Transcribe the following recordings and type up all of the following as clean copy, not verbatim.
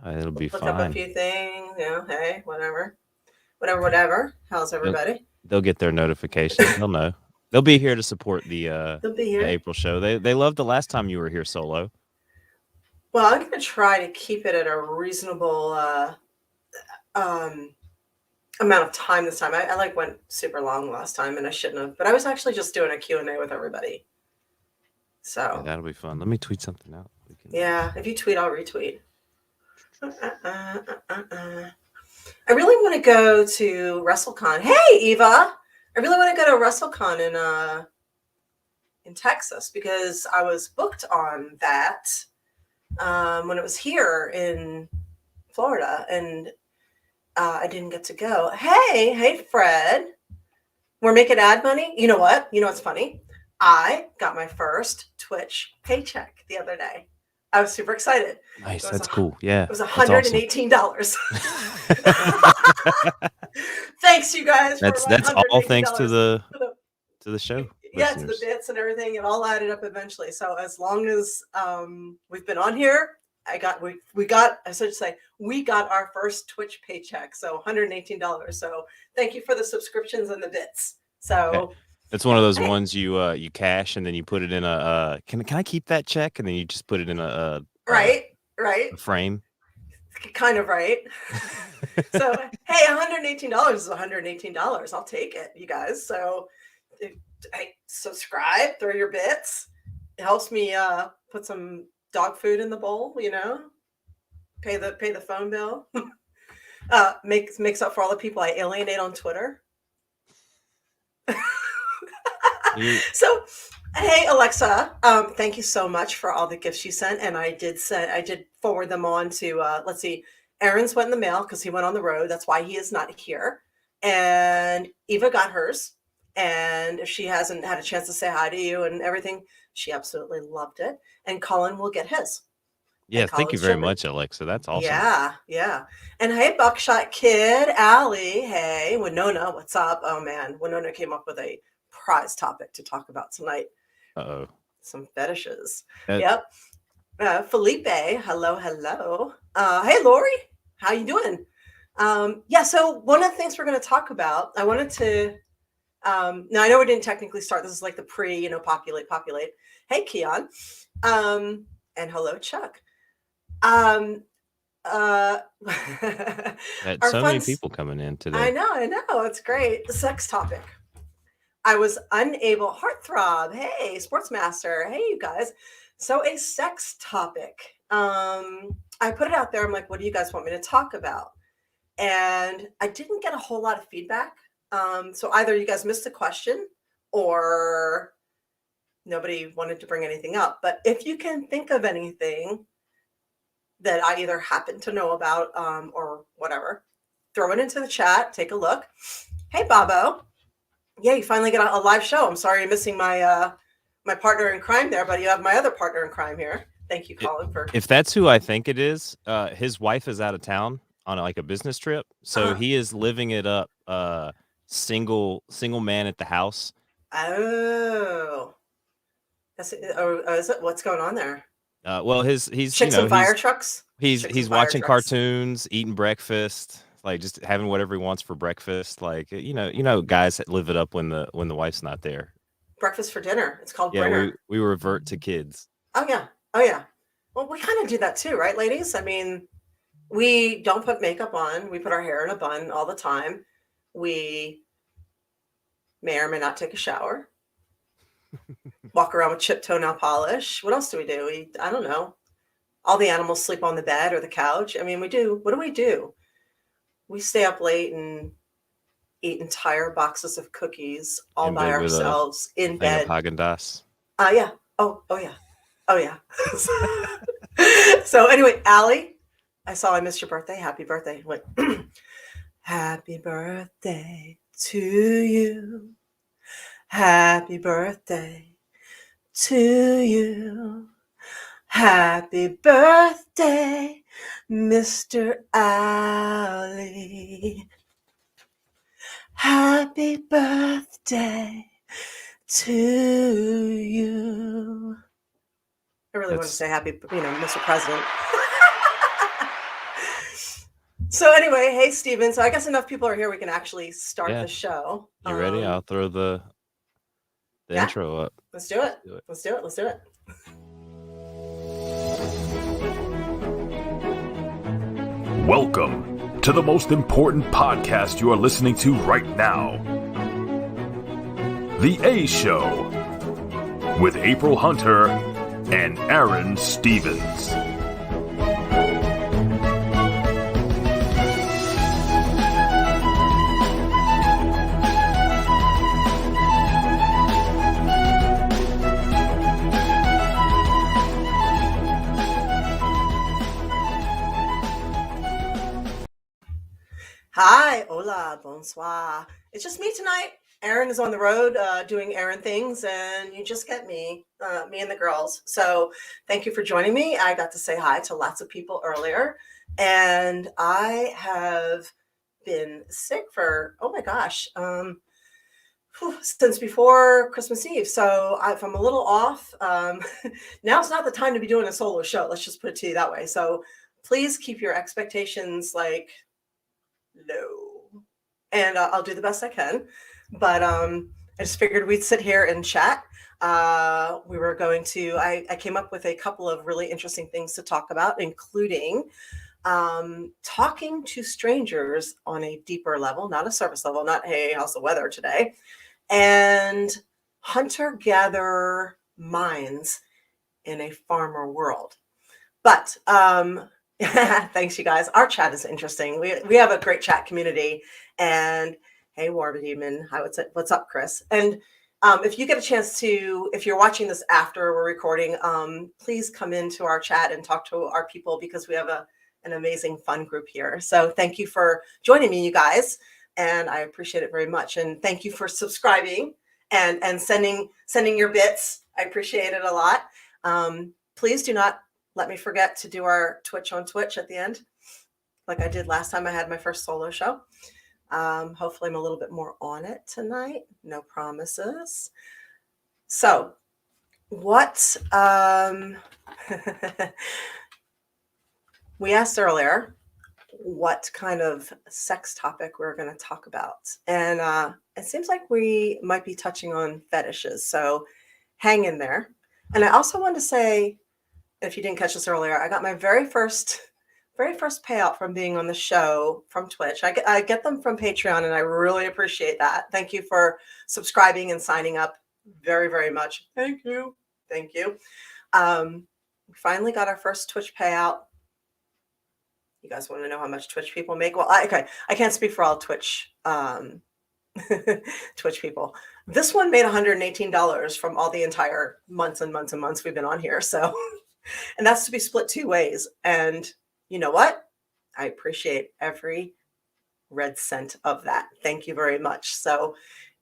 It'll be Look up a fine. few things. Hey, whatever. How's They'll, everybody? they'll get their notifications. They'll know. They'll be here to support They'll be the here. April show. They loved the last time you were here solo. Well, I'm gonna try to keep it at a reasonable um, amount of time this time. I like went super long last time, and I shouldn't have. But I was actually just doing a Q&A with everybody. Yeah, So that'll be fun. Let me tweet something out. We can. yeah, if you tweet, I'll retweet. I really want to go to WrestleCon. Hey, Eva! I really want to go to WrestleCon in Texas because I was booked on that when it was here in Florida, and I didn't get to go. Hey, Fred, we're making ad money. You know what? You know what's funny? I got my first Twitch paycheck the other day. I was super excited. Nice. It was That's cool. Yeah, it was that's awesome. $118. Thanks, you guys, for my That's hundred and all eighteen thanks dollars. to the show Yeah, to the listeners. bits and everything, it all added up eventually. So as long as we've been on here, we got I should say we got our first Twitch paycheck. So $118. So thank you for the subscriptions and the bits. Yeah. So It's one of those hey, ones you cash and then you put it in a can I keep that check and then you just put it in right, right, a frame. kind of right. So hey, $118 is $118. I'll take it, you guys. So hey, subscribe, throw your bits. It helps me put some dog food in the bowl, pay the phone bill. Makes up for all the people I alienate on Twitter. You So hey, Alexa, thank you so much for all the gifts you sent, and I did forward them on to let's see, Aaron's went in the mail because he went on the road. That's why he is not here. And Eva got hers, and if she hasn't had a chance to say hi to you and everything, she absolutely loved it. And Colin will get his, yeah, and thank you Colin's very shipping. much, Alexa. That's awesome. Yeah, yeah. And hey, Buckshot Kid, Allie, hey, Winona, what's up? Oh man, Winona came up with a prize topic to talk about tonight. Uh-oh. Some fetishes. Uh, Yep. Felipe, hello. Hey, Lori, how you doing? Yeah, so one of the things we're going to talk about, I wanted to, now I know we didn't technically start. This is like the populate. Hey, Keon. And hello, Chuck. Um, uh, had our so many fun, people coming in I today. know, it's great. The sex topic. I was unable, heartthrob. Hey, Sportsmaster. Hey, you guys. So a sex topic. I put it out there. I'm like, what do you guys want me to talk about? And I didn't get a whole lot of feedback. So either you guys missed the question or nobody wanted to bring anything up. But if you can think of anything that I either happen to know about or whatever, throw it into the chat. Take a look. Hey, Bobo. Yeah, you finally get a live show. I'm sorry you're missing my partner in crime there, but you have my other partner in crime here. Thank you, I Colin, for If that's who I think it is, his wife is out of town on like a business trip, so uh-huh. he is living it up. Single man at the house. Oh, that's oh, is it? What's going on there? Well, he's Chicks and fire he's trucks. Chicks and he's fire watching trucks. cartoons, eating breakfast, like just having whatever he wants for breakfast. Like guys that live it up when the wife's not there. Breakfast for dinner. It's called Yeah, Brinner. we revert to kids. Oh yeah. Oh yeah. Well, we kind of do that too, right, ladies? I mean, we don't put makeup on. We put our hair in a bun all the time. We may or may not take a shower. Walk around with chip toenail polish. What else do we do? I don't know. All the animals sleep on the bed or the couch. I mean, we do. What do we do? We stay up late and eat entire boxes of cookies all In by bed with ourselves a in thing of bed. Haagen Dazs. Yeah. Oh yeah. Oh yeah. So anyway, Allie, I saw I missed your birthday. Happy birthday. Wait. Happy birthday to you. Happy birthday to you. Happy birthday, Mr. Ali. Happy birthday to you. I really want to That's say happy, Mr. President. So anyway, hey Steven. So I guess enough people are here. We can actually start Yeah. the show. You ready? I'll throw the Yeah, intro up. let's do it. Let's do it. Let's do it. Let's do it. Welcome to the most important podcast you are listening to right now. The A Show with April Hunter and Aaron Stevens. Hi, hola, bonsoir. It's just me tonight. Aaron is on the road doing Aaron things, and you just get me and the girls. So thank you for joining me. I got to say hi to lots of people earlier, and I have been sick for, oh my gosh, since before Christmas Eve. So if I'm a little off, now's not the time to be doing a solo show. Let's just put it to you that way. So please keep your expectations like low, and I'll do the best I can. But I just figured we'd sit here and chat. We were going to, I came up with a couple of really interesting things to talk about, including talking to strangers on a deeper level, not a surface level, not, hey, how's the weather today? And hunter-gatherer minds in a farmer world. But thanks, you guys. Our chat is interesting. We have a great chat community. And hey, War Demon, hi, what's up, Chris? And if you get a chance to, if you're watching this after we're recording, please come into our chat and talk to our people, because we have an amazing fun group here. So thank you for joining me, you guys, and I appreciate it very much. And thank you for subscribing and sending your bits. I appreciate it a lot. Please do not let me forget to do our Twitch on Twitch at the end, like I did last time I had my first solo show. Hopefully I'm a little bit more on it tonight. No promises. So what we asked earlier what kind of sex topic we're going to talk about. And it seems like we might be touching on fetishes. So hang in there. And I also want to say, if you didn't catch this earlier, I got my very first payout from being on the show from Twitch. I get them from Patreon, and I really appreciate that. Thank you for subscribing and signing up very, very much. Thank you. Thank you. We finally got our first Twitch payout. You guys want to know how much Twitch people make? Well, I can't speak for all Twitch Twitch people. This one made $118 from all the entire months and months and months we've been on here. So, and that's to be split two ways. And you know what? I appreciate every red cent of that. Thank you very much. So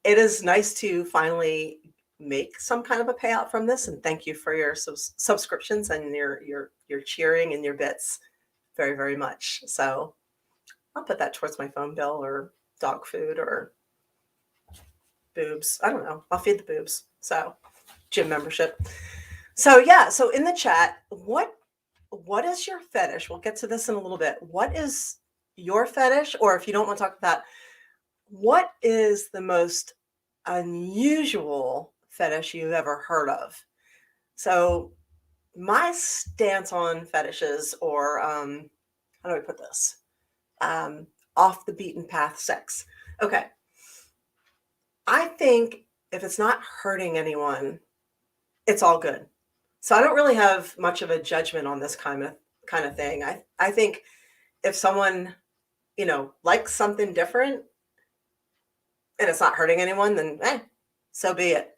it is nice to finally make some kind of a payout from this. And thank you for your subscriptions and your cheering and your bits very, very much. So I'll put that towards my phone bill or dog food or boobs. I don't know. I'll feed the boobs. So gym membership. So yeah. So in the chat, what is your fetish? We'll get to this in a little bit. What is your fetish? Or if you don't want to talk about, what is the most unusual fetish you've ever heard of? So my stance on fetishes, or how do I put this? Off the beaten path sex. Okay. I think if it's not hurting anyone, it's all good. So I don't really have much of a judgment on this kind of thing. I think if someone, likes something different and it's not hurting anyone, then so be it.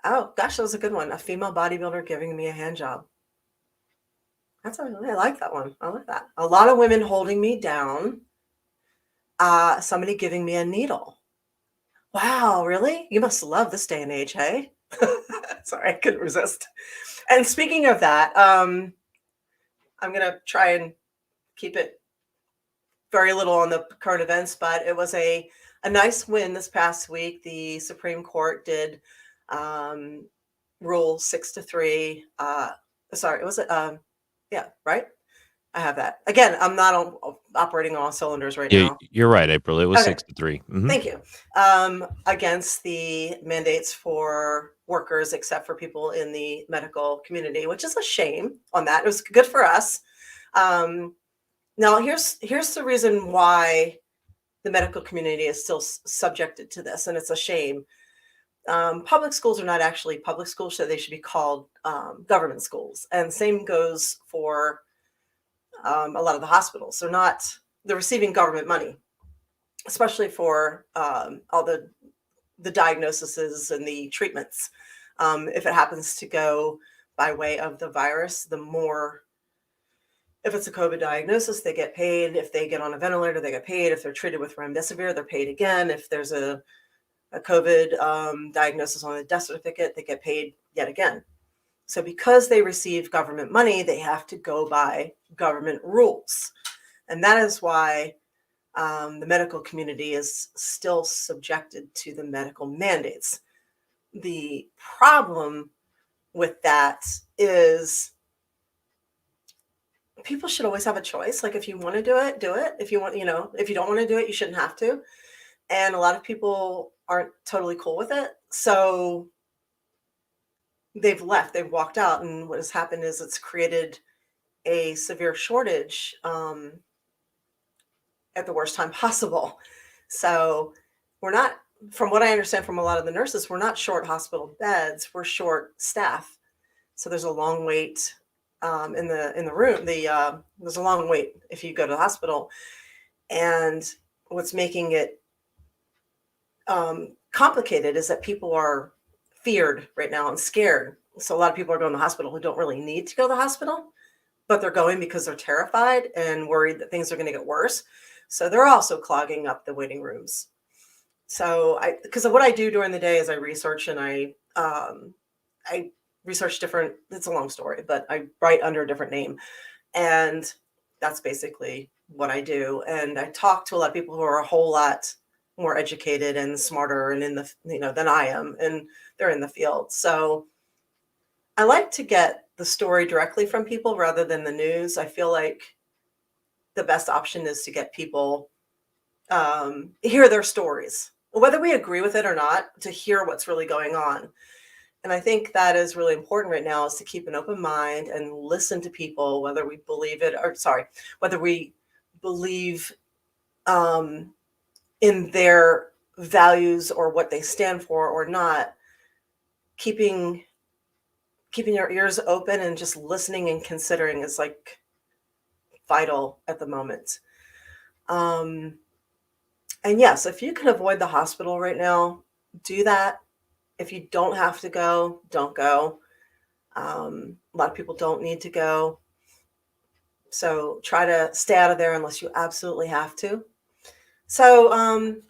Oh gosh, that was a good one. A female bodybuilder giving me a hand job. I like that one. I like that. A lot of women holding me down. Somebody giving me a needle. Wow, really? You must love this day and age, hey? Sorry, I couldn't resist. And speaking of that, I'm going to try and keep it very little on the current events, but it was a nice win this past week. The Supreme Court did rule 6-3. Sorry, it was yeah, right? I have that. Again, I'm not on operating on all cylinders right Yeah, now. you're right, April. It was Okay. 6 to 3. Mhm. Thank you. Against the mandates for workers, except for people in the medical community, which is a shame on that. It was good for us. Now, here's the reason why the medical community is still subjected to this, and it's a shame. Public schools are not actually public schools, so they should be called government schools. And same goes for a lot of the hospitals. They're receiving government money, especially for all the diagnoses and the treatments. If it happens to go by way of the virus, if it's a COVID diagnosis, they get paid. If they get on a ventilator, they get paid. If they're treated with remdesivir, they're paid again. If there's a COVID diagnosis on a death certificate, they get paid yet again. So because they receive government money, they have to go by government rules. And that is why the medical community is still subjected to the medical mandates. The problem with that is people should always have a choice. Like, if you want to do it, do it. If you want, if you don't want to do it, you shouldn't have to. And a lot of people aren't totally cool with it. So they've walked out. And what has happened is it's created a severe shortage at the worst time possible. So we're not, from what I understand from a lot of the nurses, we're not short hospital beds, we're short staff. So there's a long wait in the room. There's a long wait if you go to the hospital. And what's making it complicated is that people are feared right now and scared. So a lot of people are going to the hospital who don't really need to go to the hospital, but they're going because they're terrified and worried that things are going to get worse. So they're also clogging up the waiting rooms. So because of what I do during the day is I research, and I research different, it's a long story, but I write under a different name. And that's basically what I do. And I talk to a lot of people who are a whole lot more educated and smarter and in the, than I am, and they're in the field. So I like to get the story directly from people rather than the news. I feel like the best option is to get people hear their stories, whether we agree with it or not, to hear what's really going on. And I think that is really important right now, is to keep an open mind and listen to people, whether we believe it or whether we believe in their values or what they stand for or not. Keeping your ears open and just listening and considering is like vital at the moment. And yes, if you can avoid the hospital right now, do that. If you don't have to go, don't go. A lot of people don't need to go. So try to stay out of there unless you absolutely have to. So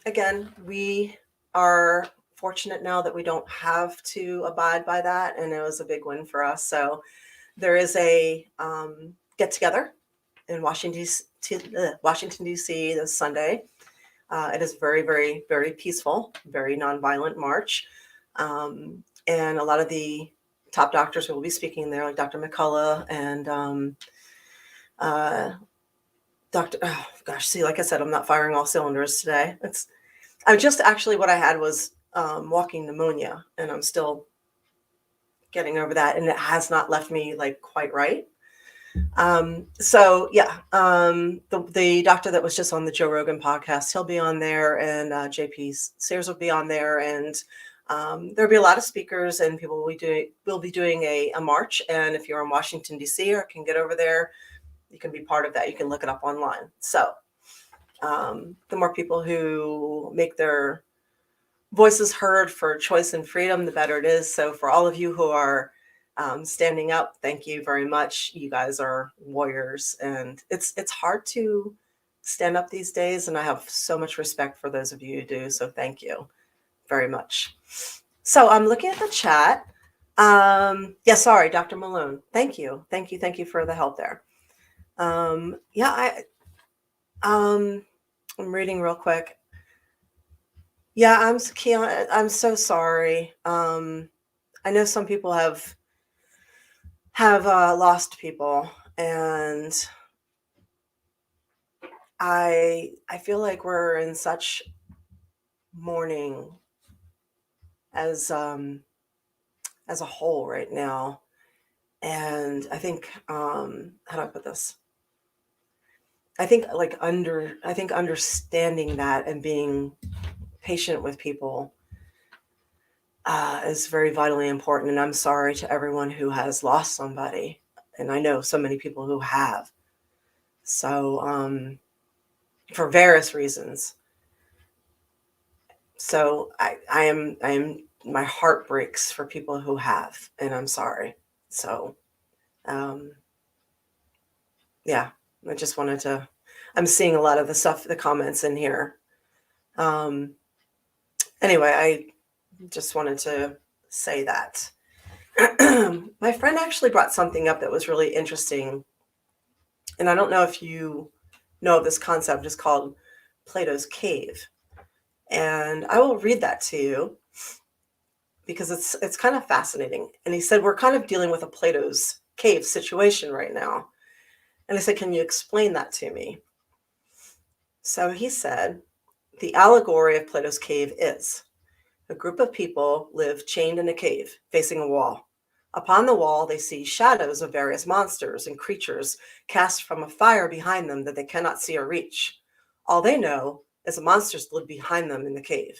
again, we are fortunate now that we don't have to abide by that. And it was a big win for us. So there is a get together in Washington, D.C. this Sunday. It is very, very, very peaceful, very nonviolent march. And a lot of the top doctors will be speaking there, like Dr. McCullough and Dr. Oh gosh, see, like I said, I'm not firing all cylinders today. What I had was walking pneumonia, and I'm still getting over that, and it has not left me like quite right. The doctor that was just on the Joe Rogan podcast, he'll be on there, and JP Sears will be on there, and there'll be a lot of speakers, and people will be doing a march. And if you're in Washington, D.C. or can get over there, you can be part of that. You can look it up online. So the more people who make their voices heard for choice and freedom, the better it is. So for all of you who are standing up, thank you very much. You guys are warriors, and it's hard to stand up these days, and I have so much respect for those of you who do. So thank you very much. So I'm looking at the chat. Sorry, Dr. Malone. Thank you for the help there. I'm reading real quick. Yeah, I'm so sorry. I know some people have lost people, and I feel like we're in such mourning as a whole right now. And I think how do I put this? I think understanding that and being patient with people is very vitally important. And I'm sorry to everyone who has lost somebody. And I know so many people who have. So for various reasons. So I am my heart breaks for people who have, and I'm sorry. So um, yeah, I just wanted to. I'm seeing a lot of the stuff, the comments in here. Um, anyway, I just wanted to say that. My friend actually brought something up that was really interesting, and I don't know if you know of this concept. It's called Plato's cave, and I will read that to you because it's kind of fascinating. And he said we're kind of dealing with a Plato's cave situation right now. And I said, can you explain that to me? So he said, the allegory of Plato's cave is a group of people live chained in a cave facing a wall. Upon the wall, they see shadows of various monsters and creatures cast from a fire behind them that they cannot see or reach. All they know is the monsters live behind them in the cave.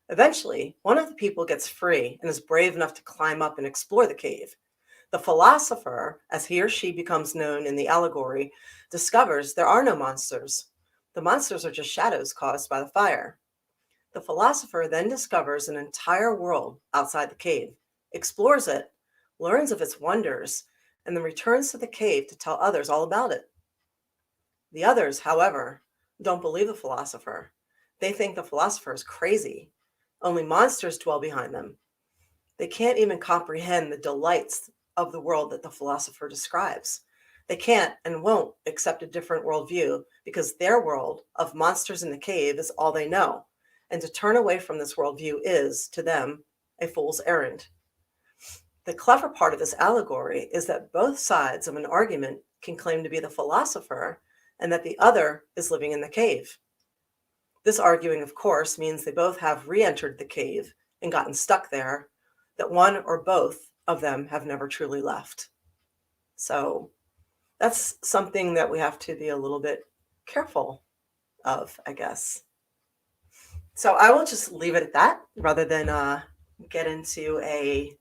Eventually, one of the people gets free and is brave enough to climb up and explore the cave. The philosopher, as he or she becomes known in the allegory, discovers there are no monsters. The monsters are just shadows caused by the fire. The philosopher then discovers an entire world outside the cave, explores it, learns of its wonders, and then returns to the cave to tell others all about it. The others, however, don't believe the philosopher. They think the philosopher is crazy. Only monsters dwell behind them. They can't even comprehend the delights of the world that the philosopher describes. They can't and won't accept a different worldview because their world of monsters in the cave is all they know. And to turn away from this worldview is, to them, a fool's errand. The clever part of this allegory is that both sides of an argument can claim to be the philosopher and that the other is living in the cave. This arguing, of course, means they both have re-entered the cave and gotten stuck there, that one or both of them have never truly left. So that's something that we have to be a little bit careful of, I guess. So I will just leave it at that rather than get into a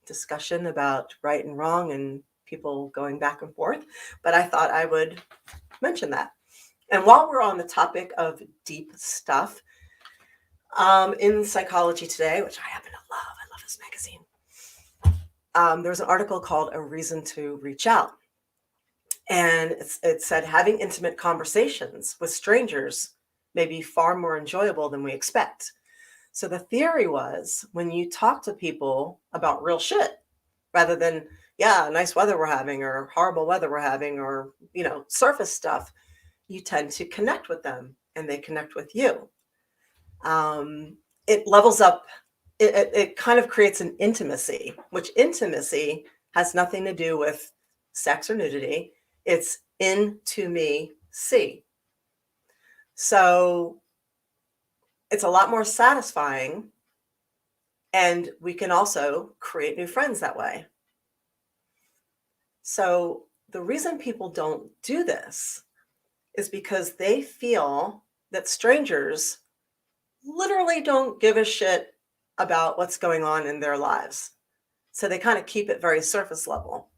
discussion about right and wrong and people going back and forth. But I thought I would mention that. And while we're on the topic of deep stuff, in Psychology Today, which I happen to love this magazine, there's an article called A Reason to Reach Out. And it said having intimate conversations with strangers may be far more enjoyable than we expect. So the theory was when you talk to people about real shit, rather than, yeah, nice weather we're having or horrible weather we're having or, surface stuff, you tend to connect with them and they connect with you. It levels up, it kind of creates an intimacy, which intimacy has nothing to do with sex or nudity. It's into me, see. So it's a lot more satisfying. And we can also create new friends that way. So the reason people don't do this is because they feel that strangers literally don't give a shit about what's going on in their lives. So they kind of keep it very surface level.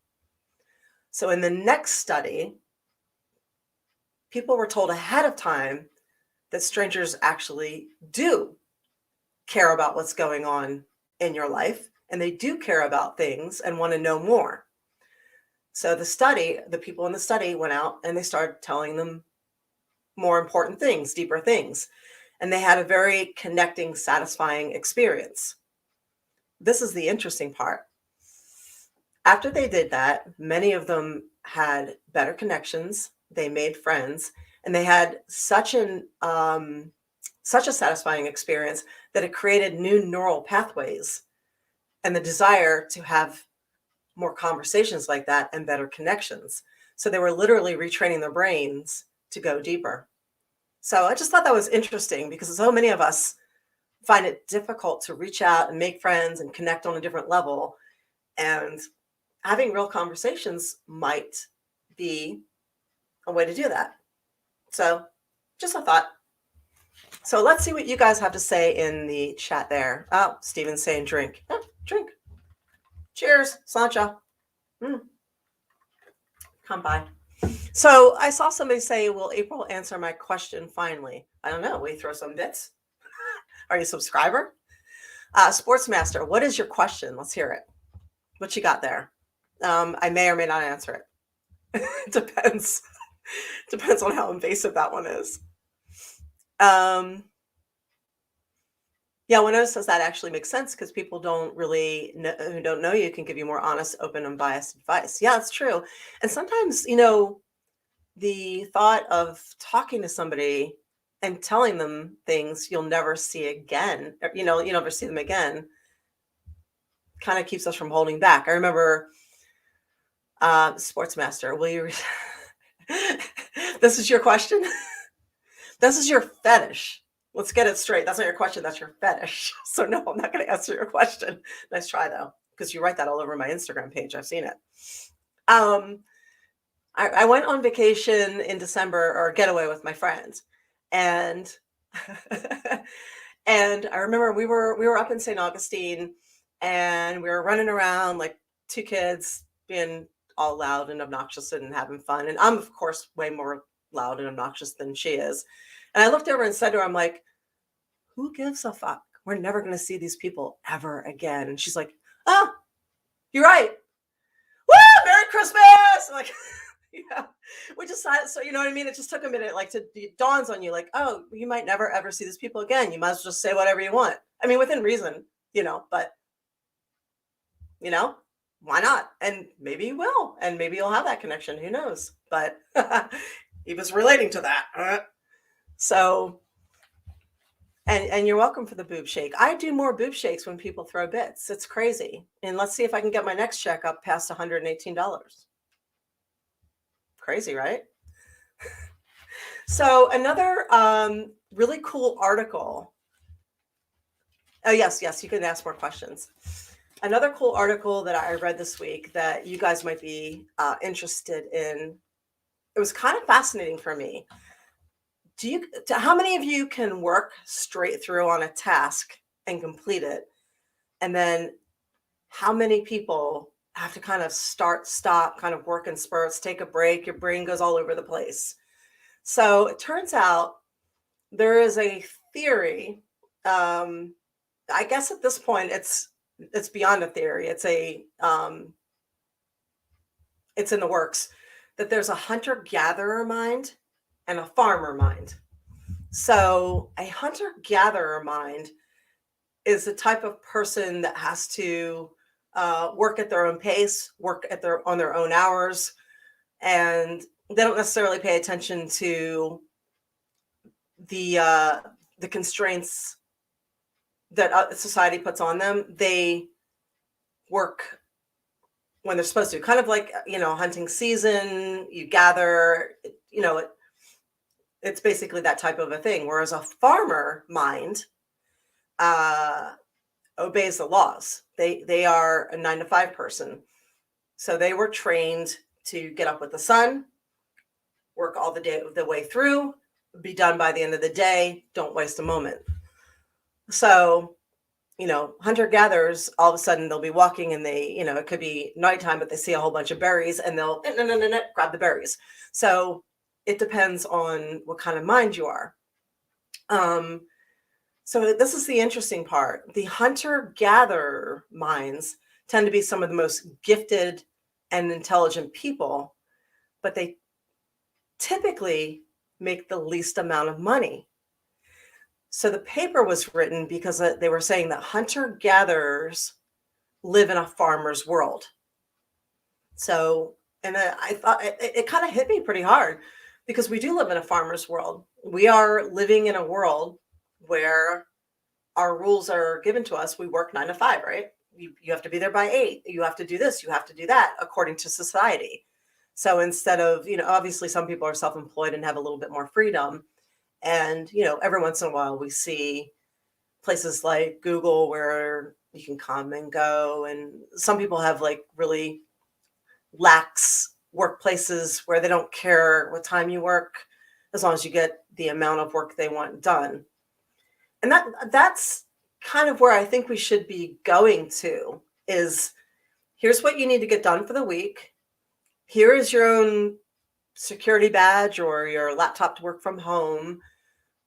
So in the next study, people were told ahead of time that strangers actually do care about what's going on in your life, and they do care about things and want to know more. So the people in the study went out and they started telling them more important things, deeper things, and they had a very connecting, satisfying experience. This is the interesting part. After they did that, many of them had better connections, they made friends, and they had such a satisfying experience that it created new neural pathways and the desire to have more conversations like that and better connections. So they were literally retraining their brains to go deeper. So I just thought that was interesting because so many of us find it difficult to reach out and make friends and connect on a different level. And having real conversations might be a way to do that. So just a thought. So let's see what you guys have to say in the chat there. Oh, Steven's saying drink. Oh, drink. Cheers, Sancha. Come by. So I saw somebody say, will April answer my question finally? I don't know. Will you throw some bits? Are you a subscriber? Sportsmaster, what is your question? Let's hear it. What you got there? I may or may not answer it. Depends. Depends on how invasive that one is. Yeah, Winona says that actually makes sense because people don't really know, who don't know you can give you more honest, open, unbiased advice. Yeah, it's true. And sometimes, the thought of talking to somebody and telling them things you'll never see again, or, you never see them again, kind of keeps us from holding back. I remember Sportsmaster, will you this is your question? This is your fetish. Let's get it straight. That's not your question. That's your fetish. So no, I'm not going to answer your question. Nice try though, because you write that all over my Instagram page. I've seen it. I went on vacation in December, or getaway with my friends, and and I remember we were up in St. Augustine, and we were running around like two kids being all loud and obnoxious and having fun. And I'm of course way more loud and obnoxious than she is. And I looked over and said to her, I'm like, who gives a fuck? We're never going to see these people ever again. And she's like, oh, you're right. Woo, Merry Christmas. I'm like, yeah, we decided. So, you know what I mean? It just took a minute, like it dawns on you, like, oh, you might never, ever see these people again. You might as well just say whatever you want. I mean, within reason, but, why not? And maybe you will. And maybe you'll have that connection. Who knows? But he was relating to that. So, and you're welcome for the boob shake. I do more boob shakes when people throw bits. It's crazy. And let's see if I can get my next check up past $118. Crazy, right? So another really cool article. Oh, yes, you can ask more questions. Another cool article that I read this week that you guys might be interested in. It was kind of fascinating for me. How many of you can work straight through on a task and complete it? And then how many people have to kind of start, stop, kind of work in spurts, take a break? Your brain goes all over the place. So it turns out there is a theory. I guess at this point it's beyond a theory. It's it's in the works that there's a hunter-gatherer mind and a farmer mind. So a hunter-gatherer mind is the type of person that has to work at their own pace, work on their own hours, and they don't necessarily pay attention to the constraints that society puts on them. They work when they're supposed to, kind of like, hunting season, you gather, it's basically that type of a thing. Whereas a farmer mind obeys the laws. They are a 9-to-5 person. So they were trained to get up with the sun, work all the way through, be done by the end of the day, don't waste a moment. So, hunter-gatherers, all of a sudden they'll be walking and they, it could be nighttime, but they see a whole bunch of berries and they'll grab the berries. So it depends on what kind of mind you are. So this is the interesting part. The hunter-gatherer minds tend to be some of the most gifted and intelligent people, but they typically make the least amount of money. So the paper was written because they were saying that hunter-gatherers live in a farmer's world. So, and I thought it kind of hit me pretty hard because we do live in a farmer's world. We are living in a world where our rules are given to us. We work 9 to 5, right? You have to be there by 8. You have to do this. You have to do that according to society. So instead of, obviously some people are self-employed and have a little bit more freedom. And, every once in a while we see places like Google where you can come and go. And some people have like really lax workplaces where they don't care what time you work as long as you get the amount of work they want done. And that's kind of where I think we should be going to is here's what you need to get done for the week. Here is your own security badge or your laptop to work from home.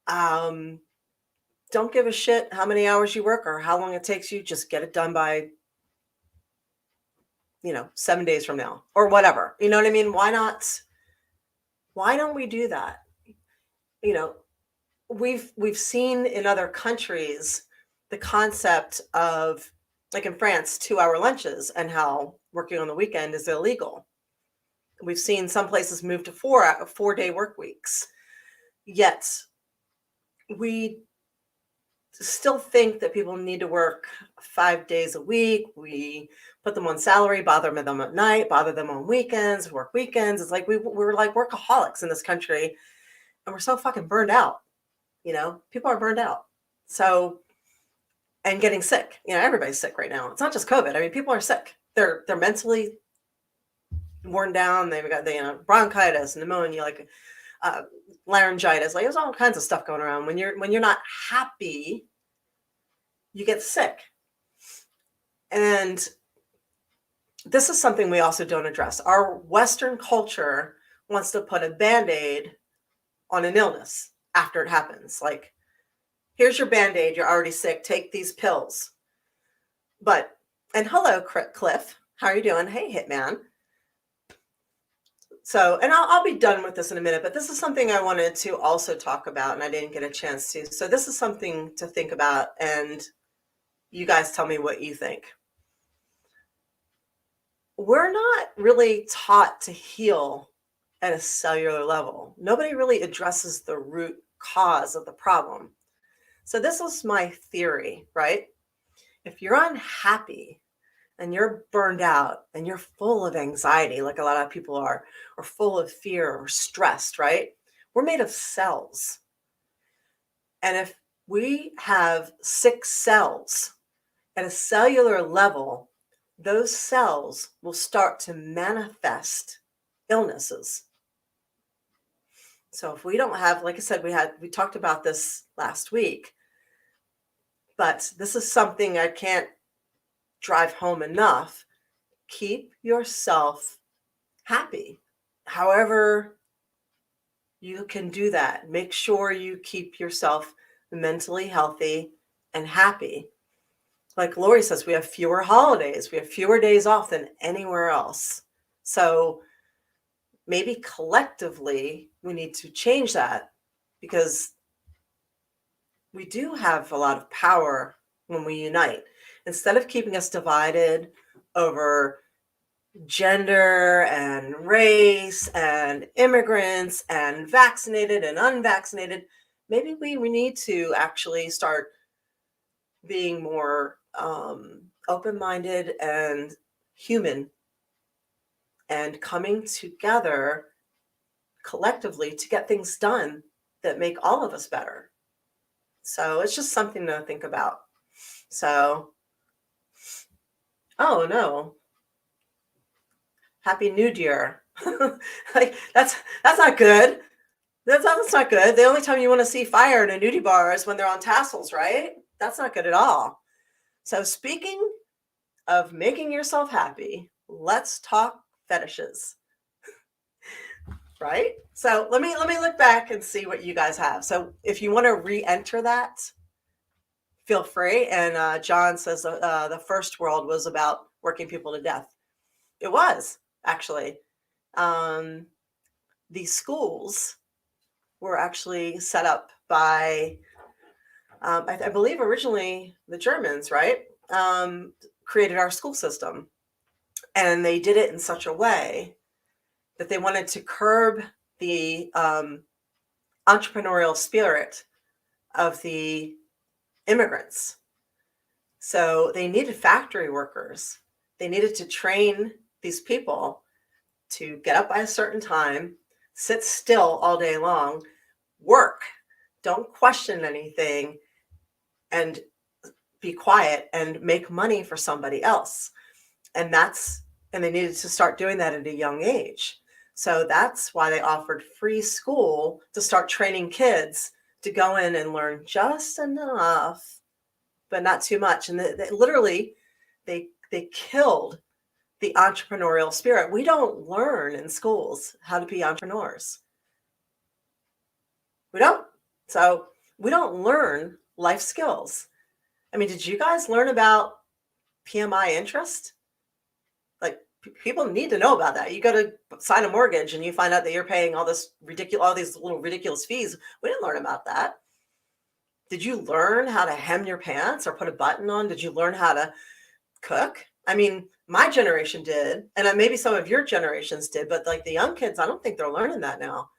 Don't give a shit how many hours you work or how long it takes you. Just get it done by, 7 days from now or whatever. You know what I mean? Why not? Why don't we do that? We've seen in other countries the concept of, like in France, 2-hour lunches and how working on the weekend is illegal. We've seen some places move to 4-day work weeks. Yet we still think that people need to work 5 days a week. We put them on salary, bother them at night, bother them on weekends, work weekends. It's like we're like workaholics in this country, and we're so fucking burned out. People are burned out. So, and getting sick. Everybody's sick right now. It's not just COVID. I mean, people are sick. They're mentally worn down. They've got bronchitis, pneumonia, like laryngitis. Like there's all kinds of stuff going around. When you're not happy, you get sick. And this is something we also don't address. Our Western culture wants to put a Band-Aid on an illness after it happens. Like, here's your Band-Aid. You're already sick. Take these pills. And hello, Cliff. How are you doing? Hey, Hitman. So, and I'll be done with this in a minute, but this is something I wanted to also talk about, and I didn't get a chance to. So this is something to think about, and you guys tell me what you think. We're not really taught to heal at a cellular level. Nobody really addresses the root cause of the problem. So this was my theory, right? If you're unhappy and you're burned out and you're full of anxiety, like a lot of people are, or full of fear or stressed, right? We're made of cells. And if we have sick cells at a cellular level, those cells will start to manifest illnesses. So if we don't have, like I said, we talked about this last week, but this is something I can't drive home enough. Keep yourself happy. However you can do that. Make sure you keep yourself mentally healthy and happy. Like Lori says, we have fewer holidays. We have fewer days off than anywhere else. So maybe collectively we need to change that, because we do have a lot of power when we unite. Instead of keeping us divided over gender and race and immigrants and vaccinated and unvaccinated, maybe we need to actually start being more open-minded and human and coming together collectively to get things done that make all of us better. So it's just something to think about. So, oh no. Happy New Year. Like that's not good. That's not good. The only time you want to see fire in a nudie bar is when they're on tassels, right? That's not good at all. So speaking of making yourself happy, let's talk fetishes. Right? So let me look back and see what you guys have. So if you want to re-enter that, feel free. And John says the first world was about working people to death. It was actually. These schools were actually set up by, I believe originally the Germans, right? Created our school system. And they did it in such a way that they wanted to curb the entrepreneurial spirit of the immigrants. So they needed factory workers. They needed to train these people to get up by a certain time, sit still all day long, work, don't question anything, and be quiet and make money for somebody else. And they needed to start doing that at a young age. So that's why they offered free school to start training kids to go in and learn just enough, but not too much. And they killed the entrepreneurial spirit. We don't learn in schools how to be entrepreneurs. We don't. So we don't learn life skills. I mean, did you guys learn about PMI interest? Like, people need to know about that. You go to sign a mortgage and you find out that you're paying all these little ridiculous fees. We didn't learn about that. Did you learn how to hem your pants or put a button on? Did you learn how to cook? I mean, my generation did, and maybe some of your generations did, but like the young kids, I don't think they're learning that now.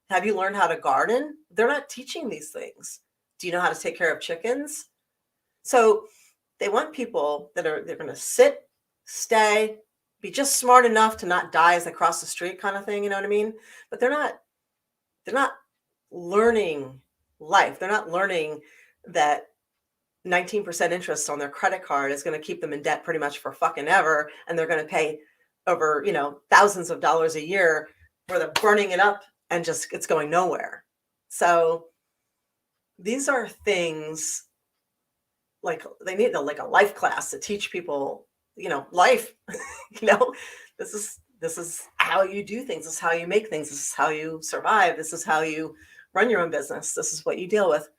Have you learned how to garden? They're not teaching these things. Do you know how to take care of chickens? So they want people they're going to sit, stay, be just smart enough to not die as they cross the street kind of thing. You know what I mean? But they're not learning life. They're not learning that 19% interest on their credit card is going to keep them in debt pretty much for fucking ever. And they're going to pay over, thousands of dollars a year where they're burning it up and just it's going nowhere. So these are things like they need a life class to teach people, life, this is how you do things. This is how you make things. This is how you survive. This is how you run your own business. This is what you deal with.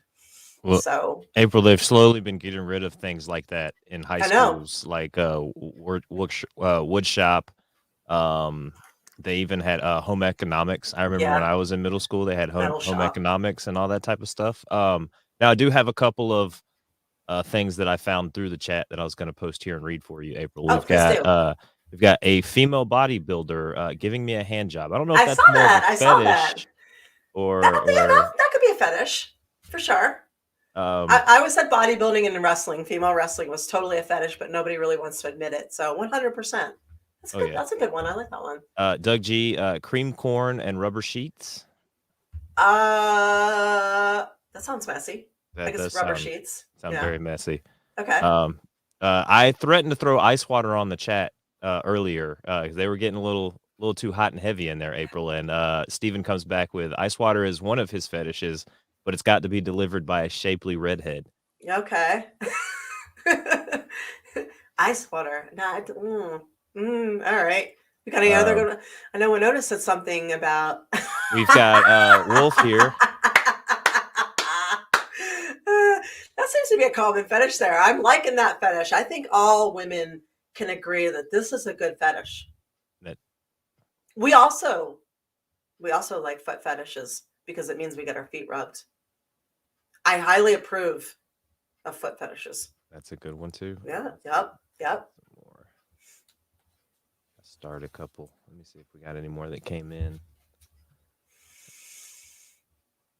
Well, So April, they've slowly been getting rid of things like that in high I know. schools, like wood shop. They even had home economics. I remember when I was in middle school, they had home shop. economics and all that type of stuff. Now I do have a couple of things that I found through the chat that I was going to post here and read for you, April. We've got a female bodybuilder giving me a hand job. I don't know if that's more of a fetish or that could be a fetish for sure. I always said bodybuilding and wrestling, female wrestling was totally a fetish, but nobody really wants to admit it. So 100%. That's good. Yeah. That's a good one. I like that one. Doug G, cream corn and rubber sheets. That sounds messy. I guess rubber sheets. Sound very messy. Okay. I threatened to throw ice water on the chat earlier because they were getting a little too hot and heavy in there, April. And Steven comes back with ice water is one of his fetishes, but it's got to be delivered by a shapely redhead. Okay. Ice water. All right. We got any other? I know Winona said something about. We've got Wolf here. That seems to be a common fetish there. I'm liking that fetish. I think all women can agree that this is a good fetish. We also like foot fetishes because it means we get our feet rubbed. I highly approve of foot fetishes. That's a good one too. Yeah. Yep. Some more. I started a couple. Let me see if we got any more that came in.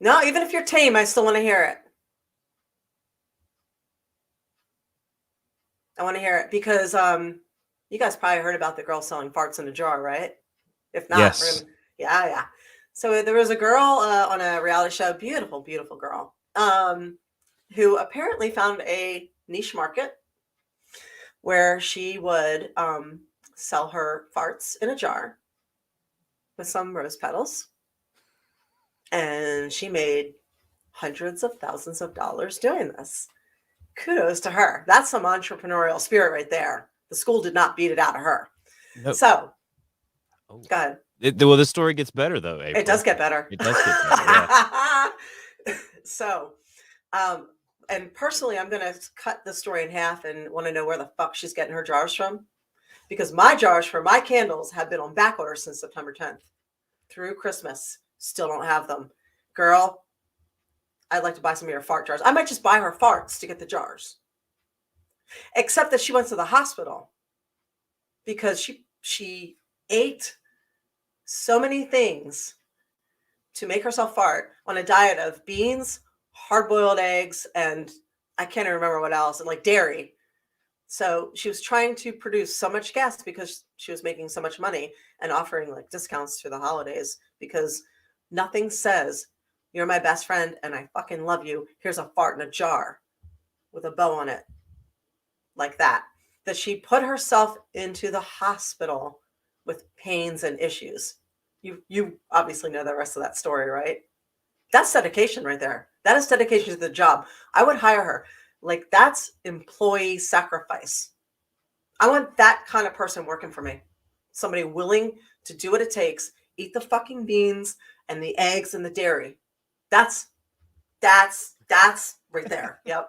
No, even if you're tame, I still want to hear it. I want to hear it because you guys probably heard about the girl selling farts in a jar, right? If not, yes. Yeah. So there was a girl on a reality show, beautiful girl, who apparently found a niche market where she would sell her farts in a jar with some rose petals. And she made hundreds of thousands of dollars doing this. Kudos to her. That's some entrepreneurial spirit right there. The school did not beat it out of her. Nope. So, go ahead. Well, this story gets better, though, April. It does get better. It does get better, yeah. So, and personally, I'm going to cut the story in half and want to know where the fuck she's getting her jars from. Because my jars for my candles have been on back order since September 10th. Through Christmas. Still don't have them. Girl, I'd like to buy some of your fart jars. I might just buy her farts to get the jars. Except that she went to the hospital because she ate so many things to make herself fart on a diet of beans, hard-boiled eggs, and I can't even remember what else, and like dairy. So she was trying to produce so much gas because she was making so much money and offering like discounts through the holidays, because nothing says you're my best friend and I fucking love you. Here's a fart in a jar with a bow on it like that she put herself into the hospital with pains and issues. You obviously know the rest of that story, right? That's dedication right there. That is dedication to the job. I would hire her. Like, that's employee sacrifice. I want that kind of person working for me. Somebody willing to do what it takes, eat the fucking beans and the eggs and the dairy. That's right there. Yep.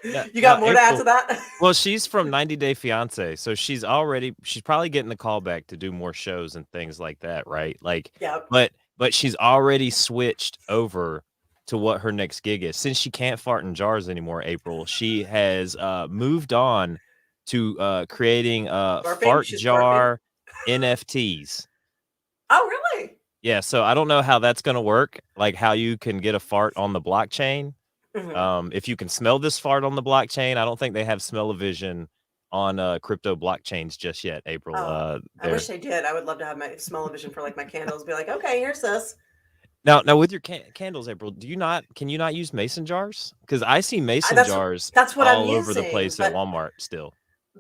Yeah. You got Now, more to add April, to that? well, she's from 90 Day Fiance, so she's probably getting the call back to do more shows and things like that, right? Like, Yep. but she's already switched over to what her next gig is. Since she can't fart in jars anymore, April, she has moved on to creating Burping? fart She's jar NFTs. Oh, really? Yeah, so I don't know how that's gonna work, like how you can get a fart on the blockchain. Mhm. If you can smell this fart on the blockchain, I don't think they have smell-o-vision on crypto blockchains just yet, April. Oh, I There wish they did. I would love to have my smell-o-vision for like my candles. Be like, okay, here's this. now with your candles, April, can you not use mason jars? Because I see mason jars That's what I'm all over the using, place at Walmart still.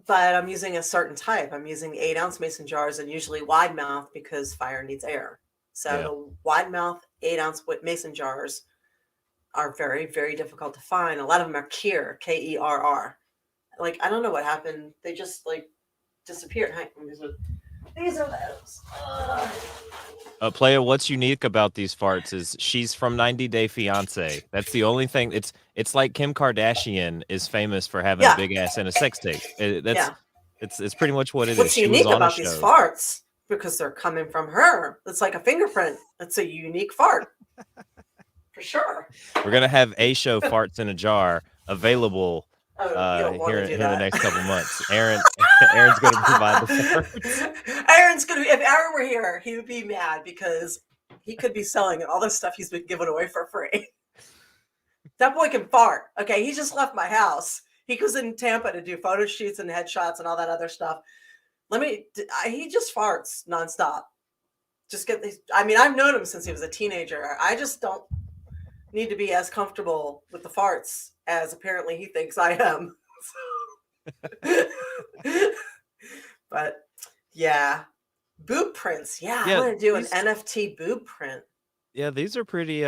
but I'm using a certain type. I'm using 8-ounce mason jars and usually wide mouth because fire needs air. So Yeah. the wide mouth 8-ounce mason jars are very, very difficult to find. A lot of them are Kerr. Like, I don't know what happened. They just like disappeared. These are those. Playa, what's unique about these farts is she's from 90 Day Fiance. That's the only thing. It's like Kim Kardashian is famous for having a big ass and a sex tape. It's pretty much what it is. What's She was unique on a about these show. farts, because they're coming from her. It's like a fingerprint. It's a unique fart. For sure. We're gonna have a show farts in a jar available here in the next couple months. Aaron's gonna provide the farts. If Aaron were here, he would be mad because he could be selling all this stuff he's been giving away for free. That boy can fart. Okay, he just left my house. He goes in Tampa to do photo shoots and headshots and all that other stuff. He just farts nonstop. I've known him since he was a teenager. I just don't need to be as comfortable with the farts as apparently he thinks I am. But yeah, boob prints. Yeah, I want to do an NFT boob print. Yeah, these are pretty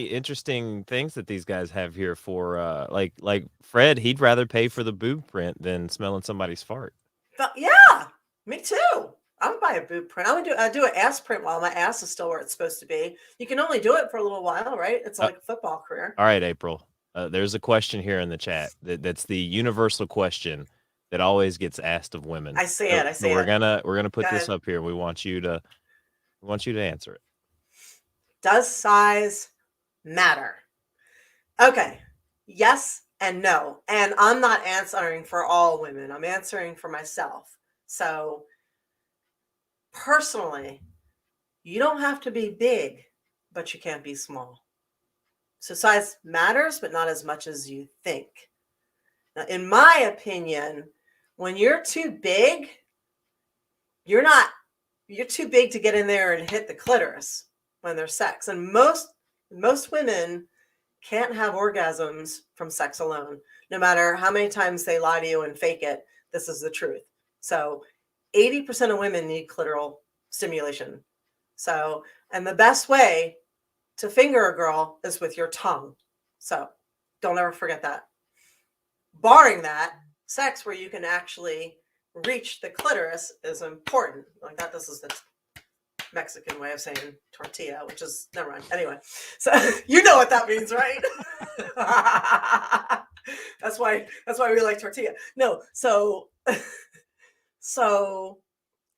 interesting things that these guys have here for like Fred. He'd rather pay for the boob print than smelling somebody's fart. But yeah, me too. I would buy a boob print. I would do an ass print while my ass is still where it's supposed to be. You can only do it for a little while, right? It's like a football career. All right, April. There's a question here in the chat that's the universal question that always gets asked of women. I see it. We're gonna put this up here. We want you to answer it. Does size matter? Okay. Yes and no. And I'm not answering for all women. I'm answering for myself. So personally, you don't have to be big, but you can't be small. So size matters, but not as much as you think. Now, in my opinion, when you're too big, you're too big to get in there and hit the clitoris when there's sex. And most women can't have orgasms from sex alone. No matter how many times they lie to you and fake it, this is the truth. So 80% of women need clitoral stimulation. So, and the best way to finger a girl is with your tongue. So don't ever forget that. Barring that, sex where you can actually reach the clitoris is important. Like that, this is the Mexican way of saying tortilla, which is never mind. Anyway, so you know what that means, right? That's why we like tortilla. No, so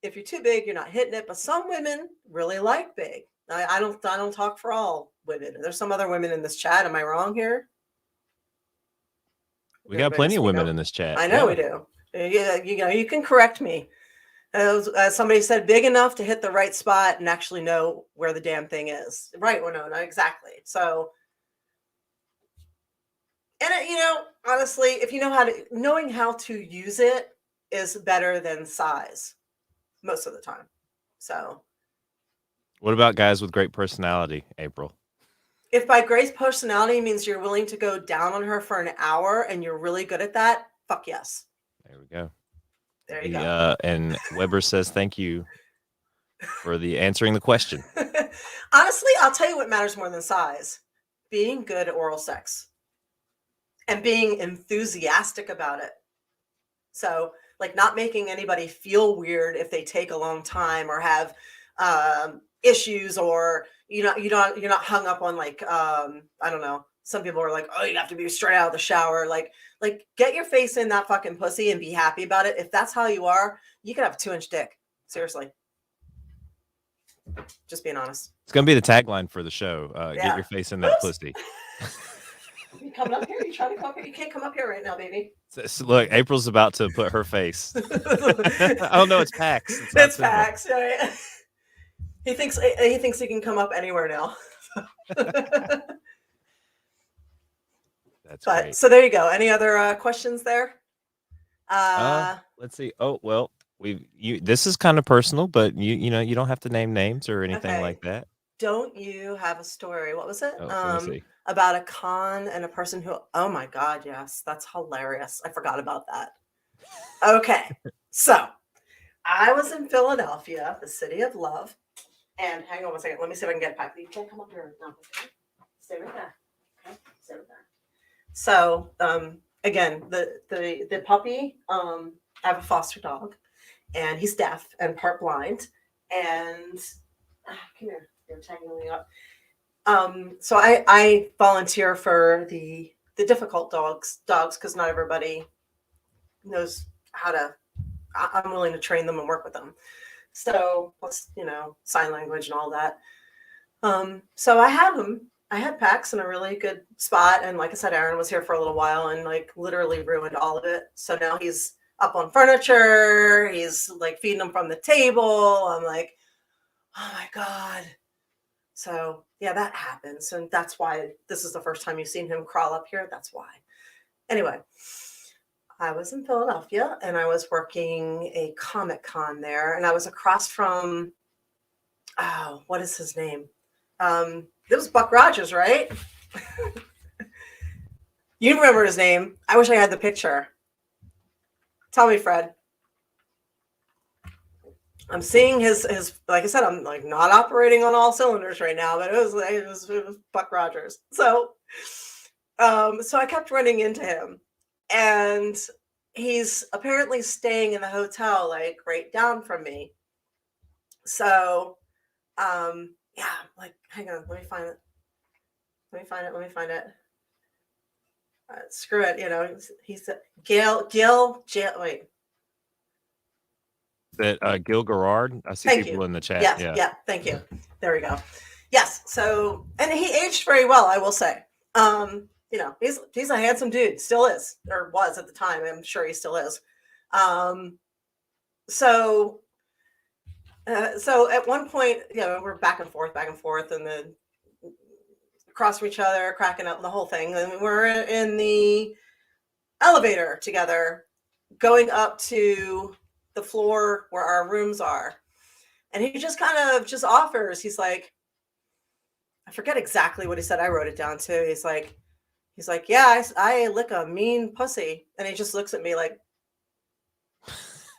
if you're too big, you're not hitting it. But some women really like big. I don't talk for all women. There's some other women in this chat. Am I wrong here? We got plenty of women in this chat. I know we do. Yeah, you can correct me. As somebody said, big enough to hit the right spot and actually know where the damn thing is. Right, Winona, exactly. So And honestly, if you know knowing how to use it is better than size most of the time. So, What about guys with great personality, April? if by great personality means you're willing to go down on her for an hour and you're really good at that, fuck yes. There we go. There you go. And Weber says thank you for answering the question. Honestly, I'll tell you what matters more than size: being good at oral sex and being enthusiastic about it. So, like, not making anybody feel weird if they take a long time or have issues, or you're not hung up on, like, I don't know. Some people are like, oh, you have to be straight out of the shower. Like get your face in that fucking pussy and be happy about it. If that's how you are, you can have a 2-inch dick. Seriously. Just being honest. It's gonna be the tagline for the show. Yeah. Get your face in that pussy. You coming up here? You trying to come up here? You can't come up here right now, baby. So look, April's about to put her face. Oh no, it's Pax. It's Pax. Right? He thinks he can come up anywhere now. That's great. So there you go. Any other questions there? Let's see. Oh well, this is kind of personal, but you don't have to name names or anything like that. Don't you have a story? What was it? Let me see. About a con and a person who, oh my God, yes, that's hilarious. I forgot about that. Okay. So I was in Philadelphia, the city of love. And hang on one second. Let me see if I can get it back. You can't come up here right now. Okay? Stay right there. Okay? Stay right there. So again, the puppy, I have a foster dog, and he's deaf and part blind. And come here. You're tangling up. So I volunteer for the difficult dogs because not everybody knows how to. I'm willing to train them and work with them. So plus sign language and all that. So I had Pax in a really good spot, and like I said, Aaron was here for a little while and like literally ruined all of it. So now he's up on furniture. He's like feeding them from the table. I'm like, oh my God. So yeah, that happens. And that's why this is the first time you've seen him crawl up here. That's why. Anyway, I was in Philadelphia and I was working a Comic Con there, and I was across from, what is his name? It was Buck Rogers, right? You remember his name. I wish I had the picture. Tell me, Fred. I'm seeing his like I said, I'm like not operating on all cylinders right now, but it was Buck Rogers. So I kept running into him, and he's apparently staying in the hotel like right down from me. So yeah, like hang on, let me find it. Screw it, he's Gail wait. That Gil Gerard. I see people in the chat. Yes, yeah, thank you. There we go. Yes, so and he aged very well, I will say. He's a handsome dude, still is, or was at the time. I'm sure he still is. So at one point, we're back and forth, and then across from each other, cracking up the whole thing. And we're in the elevator together, going up to the floor where our rooms are. And he just kind of just offers. He's like, I forget exactly what he said. I wrote it down too. He's like, yeah, I lick a mean pussy. And he just looks at me like,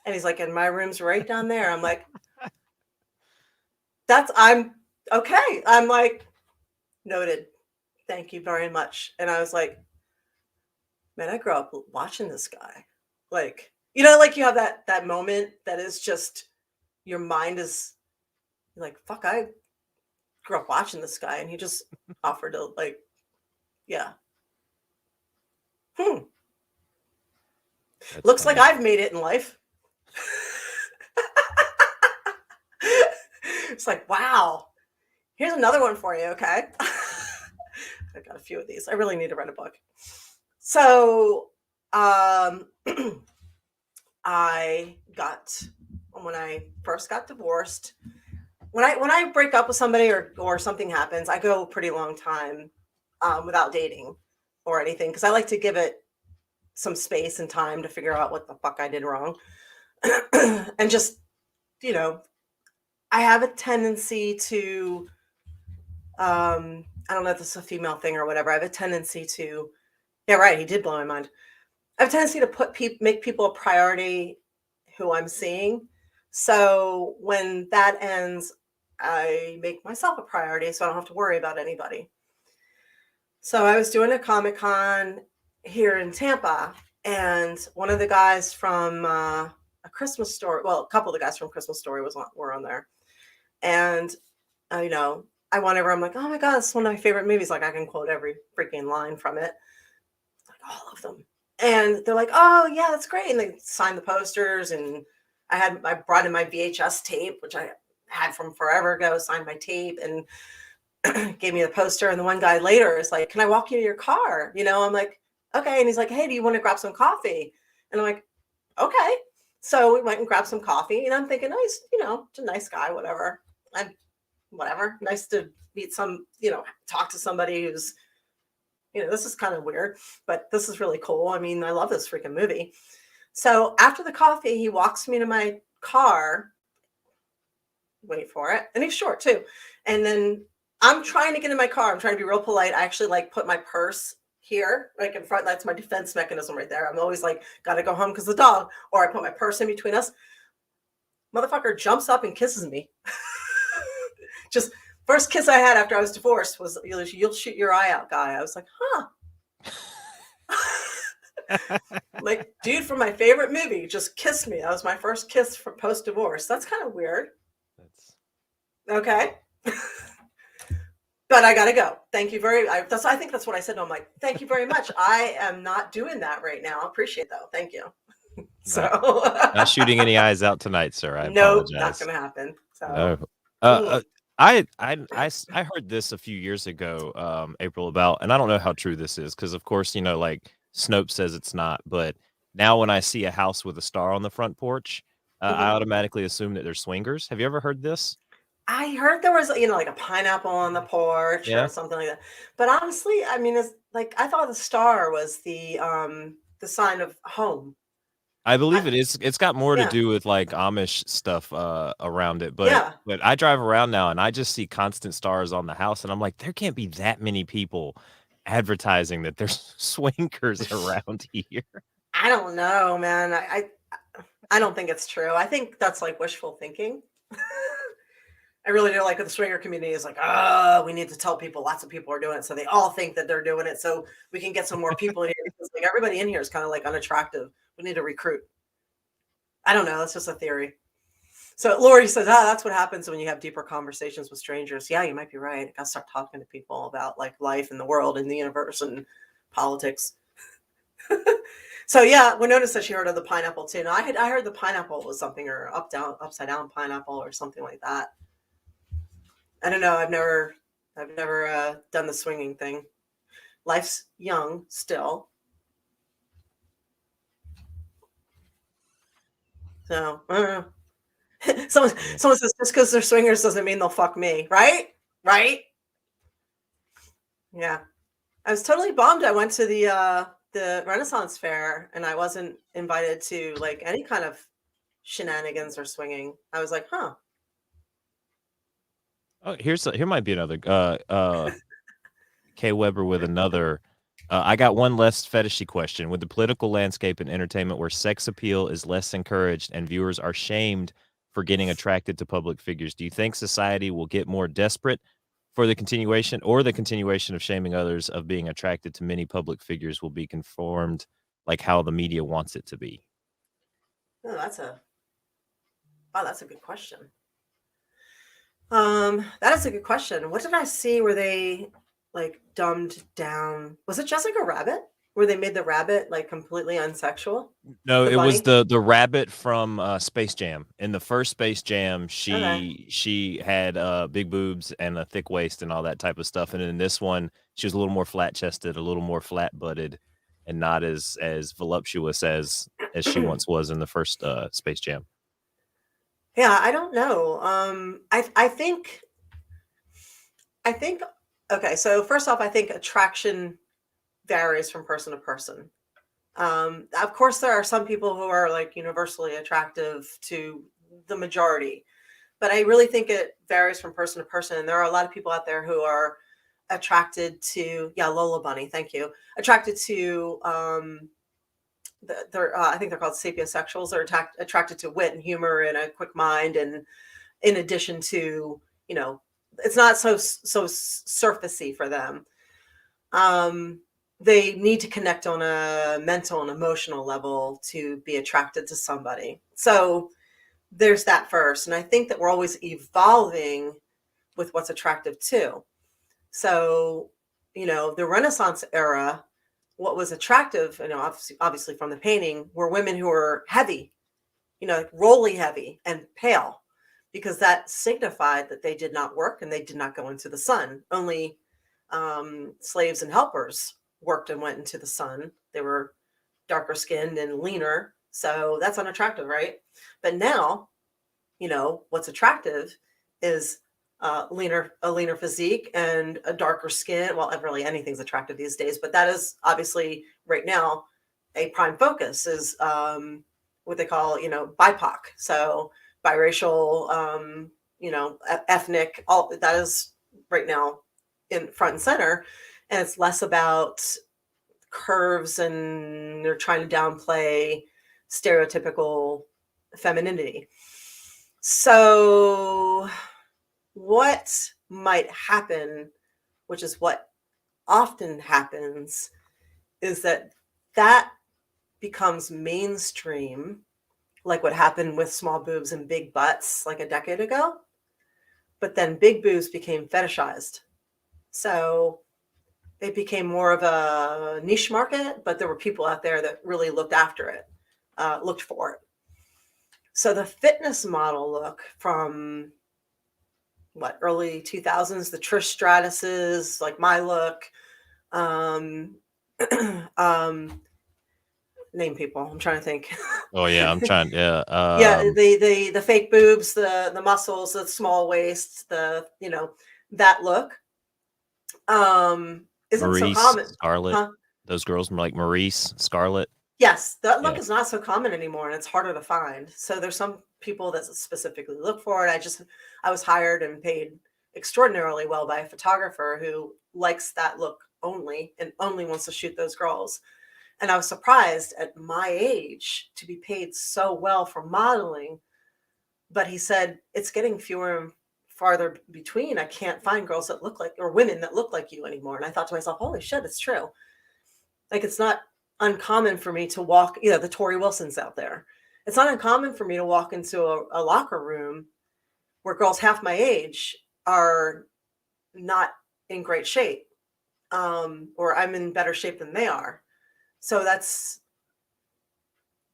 and he's like, and my room's right down there. I'm like, I'm okay. I'm like, noted. Thank you very much. And I was like, man, I grew up watching this guy. Like, like you have that moment that is just, your mind is like, fuck, I grew up watching this guy, and he just offered to, like, yeah. Looks funny. Like I've made it in life. It's like, wow. Here's another one for you, okay? I got a few of these. I really need to write a book. So, when I first got divorced, when I break up with somebody or something happens, I go a pretty long time without dating. or anything, because I like to give it some space and time to figure out what the fuck I did wrong. And just, you know, I have a tendency to, I don't know if this is a female thing or whatever. I have a tendency to, yeah, right. He did blow my mind. I have a tendency to make people a priority who I'm seeing. So when that ends, I make myself a priority so I don't have to worry about anybody. So I was doing a Comic-Con here in Tampa, and one of the guys from a Christmas Story, well, a couple of the guys from Christmas Story were on there. And, you know, I went over, I'm like, oh my God, it's one of my favorite movies. Like, I can quote every freaking line from it, like all of them. And they're like, oh yeah, that's great. And they signed the posters, and I brought in my VHS tape, which I had from forever ago, signed my tape, and gave me the poster. And the one guy later is like, can I walk you to your car? You know, I'm like, okay. And he's like, hey, do you want to grab some coffee? And I'm like, okay. So we went and grabbed some coffee, and I'm thinking, oh, he's, you know, a nice guy, whatever. And whatever. Nice to meet some, you know, talk to somebody who's, you know, this is kind of weird, but this is really cool. I mean, I love this freaking movie. So after the coffee, he walks me to my car. Wait for it. And he's short too. And then I'm trying to get in my car. I'm trying to be real polite. I actually like put my purse here, like in front. That's my defense mechanism right there. I'm always like, gotta go home because the dog, or I put my purse in between us. Motherfucker jumps up and kisses me. Just first kiss I had after I was divorced was, you'll shoot your eye out, guy. I was like, huh. Like, dude from my favorite movie just kissed me. That was my first kiss from post-divorce. That's kind of weird. Okay. But I gotta go. Thank you I think that's what I said to him. Like, thank you very much. I am not doing that right now. Appreciate though. Thank you. So not shooting any eyes out tonight, sir. I nope, apologize. not gonna happen. So no. I heard this a few years ago, April, about, and I don't know how true this is, because of course, you know, like Snopes says it's not, but now when I see a house with a star on the front porch, I automatically assume that they're swingers. Have you ever heard this? I heard there was, you know, like a pineapple on the porch or something like that. But honestly, I mean, it's like, I thought the star was the sign of home. I believe it is. It's got more to do with like Amish stuff around it, but I drive around now and I just see constant stars on the house, and I'm like, there can't be that many people advertising that there's swingers around here. I don't know, man. I don't think it's true. I think that's like wishful thinking. I really do. Like, the swinger community is like, oh, we need to tell people, lots of people are doing it, so they all think that they're doing it, so we can get some more people in here. Because, like, everybody in here is kind of like unattractive. We need to recruit. I don't know. That's just a theory. So Lori says, that's what happens when you have deeper conversations with strangers. Yeah, you might be right. I gotta start talking to people about like life and the world and the universe and politics. So yeah, Winona said she heard of the pineapple too. No, I heard the pineapple was something, or upside down pineapple or something like that. I don't know. I've never done the swinging thing. Life's young still. So someone says just because they're swingers doesn't mean they'll fuck me, right? Right? Yeah. I was totally bummed. I went to the Renaissance Fair and I wasn't invited to like any kind of shenanigans or swinging. I was like, huh. Oh, here might be another K Weber with another. I got one less fetishy question. With the political landscape and entertainment where sex appeal is less encouraged and viewers are shamed for getting attracted to public figures, do you think society will get more desperate for the continuation of shaming others of being attracted to many public figures will be conformed like how the media wants it to be? Oh, that's a good question. That is a good question. What did I see where they like dumbed down? Was it Jessica Rabbit? Where they made the rabbit like completely unsexual? No, it was the rabbit from Space Jam. In the first Space Jam, she had big boobs and a thick waist and all that type of stuff. And in this one, she was a little more flat chested, a little more flat butted, and not as voluptuous as she once was in the first Space Jam. Yeah, I don't know. I think okay, so first off, I think attraction varies from person to person. Of course, there are some people who are like universally attractive to the majority, but I really think it varies from person to person. And there are a lot of people out there who are attracted to, Lola Bunny, thank you, attracted to, I think they're called sapiosexuals. They're attracted to wit and humor and a quick mind, and in addition to, it's not so surfacey for them. They need to connect on a mental and emotional level to be attracted to somebody. So there's that first. And I think that we're always evolving with what's attractive too. So, the Renaissance era, what was attractive, obviously from the painting, were women who were heavy, like rolly heavy and pale, because that signified that they did not work and they did not go into the sun. Only slaves and helpers worked and went into the sun. They were darker skinned and leaner. So that's unattractive, right? But now, what's attractive is a leaner physique and a darker skin. Well, really anything's attractive these days, but that is obviously right now a prime focus is what they call, BIPOC. So biracial, ethnic, all that is right now in front and center. And it's less about curves, and they're trying to downplay stereotypical femininity. So what might happen, which is what often happens, is that becomes mainstream, like what happened with small boobs and big butts like a decade ago. But then big boobs became fetishized. So it became more of a niche market, but there were people out there that really looked after it, looked for it. So the fitness model look from early 2000s, the Trish Stratus's, like my look, name people. I'm trying to think. Oh yeah, I'm trying. Yeah. The fake boobs, the muscles, the small waist, that look. Isn't Maurice, so common. Scarlett. Huh? Those girls like Maurice, Scarlett. Yes, that look is not so common anymore, and it's harder to find. So there's some people that specifically look for it. I was hired and paid extraordinarily well by a photographer who likes that look only and only wants to shoot those girls. And I was surprised at my age to be paid so well for modeling. But he said, it's getting fewer and farther between. I can't find girls that look like, or women that look like you anymore. And I thought to myself, holy shit, it's true. Like, it's not uncommon for me to walk, the Tori Wilsons out there. It's not uncommon for me to walk into a locker room where girls half my age are not in great shape, or I'm in better shape than they are. So that's,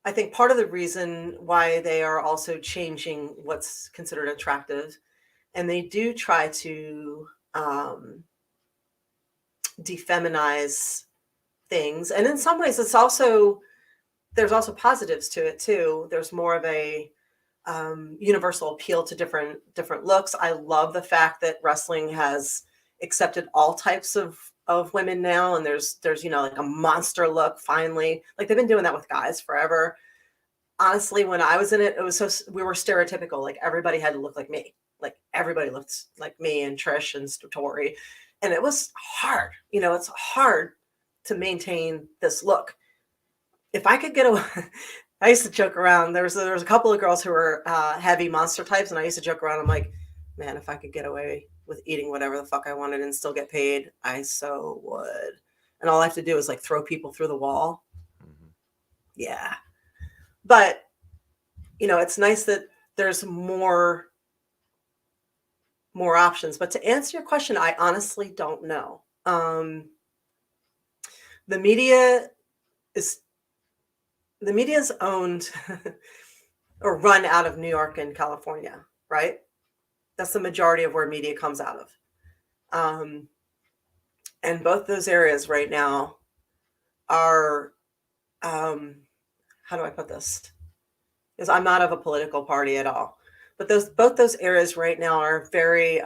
I think, part of the reason why they are also changing what's considered attractive. And they do try to defeminize things. And in some ways, there's also positives to it too. There's more of a universal appeal to different looks. I love the fact that wrestling has accepted all types of women now, and there's like a monster look finally. Like, they've been doing that with guys forever. Honestly, when I was in it, we were stereotypical. Like, everybody had to look like me. Like, everybody looked like me and Trish and Tori, and it was hard. It's hard to maintain this look. If I could get away, I used to joke around. There was a couple of girls who were heavy monster types, and I used to joke around. I'm like, man, if I could get away with eating whatever the fuck I wanted and still get paid, I so would. And all I have to do is like throw people through the wall. Mm-hmm. Yeah. But, it's nice that there's more options. But to answer your question, I honestly don't know. The media is owned or run out of New York and California, right? That's the majority of where media comes out of. And both those areas right now are, how do I put this? Because I'm not of a political party at all. But both those areas right now are very,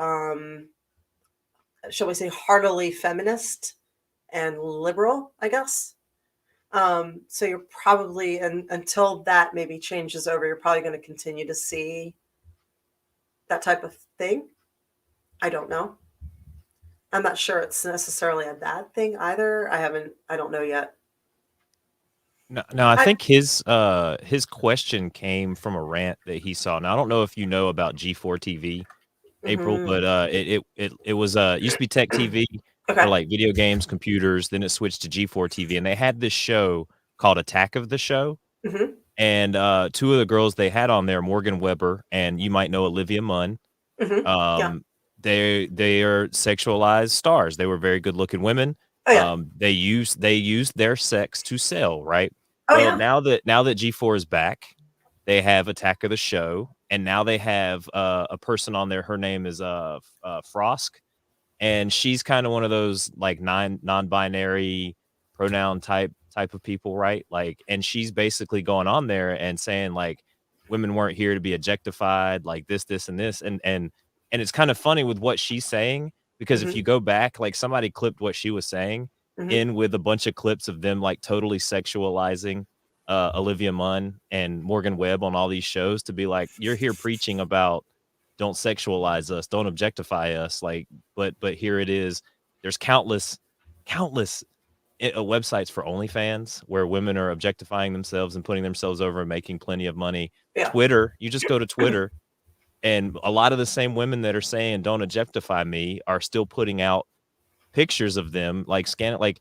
shall we say, heartily feminist and liberal, I guess. So you're probably, and until that maybe changes over, you're probably going to continue to see that type of thing. I don't know. I'm not sure it's necessarily a bad thing either. I don't know yet. No, I think his question came from a rant that he saw. Now I don't know if you know about G4 TV, April, Mhm. but it was used to be Tech TV for Okay. like video games, computers, then it switched to G4 TV, and they had this show called Attack of the Show. Mhm. And two of the girls they had on there, Morgan Webber, and you might know Olivia Munn. Mhm. Yeah. They are sexualized stars. They were very good looking women. Oh yeah. They used their sex to sell, right? Oh Well, yeah. now that G4 is back, they have Attack of the Show, and now they have a person on there. Her name is Frosk, and she's kind of one of those like non-binary pronoun type of people, right? Like, and she's basically going on there and saying like women weren't here to be objectified, like this and this, and it's kind of funny with what she's saying, because if Mhm. you go back, like somebody clipped what she was saying Mhm. in with a bunch of clips of them like totally sexualizing Olivia Munn and Morgan Webb on all these shows to be like, you're here preaching about don't sexualize us, don't objectify us, like, but here it is. There's countless websites for OnlyFans where women are objectifying themselves and putting themselves over and making plenty of money. Yeah. Twitter, you just go to Twitter, and a lot of the same women that are saying don't objectify me are still putting out pictures of them, like scan it, like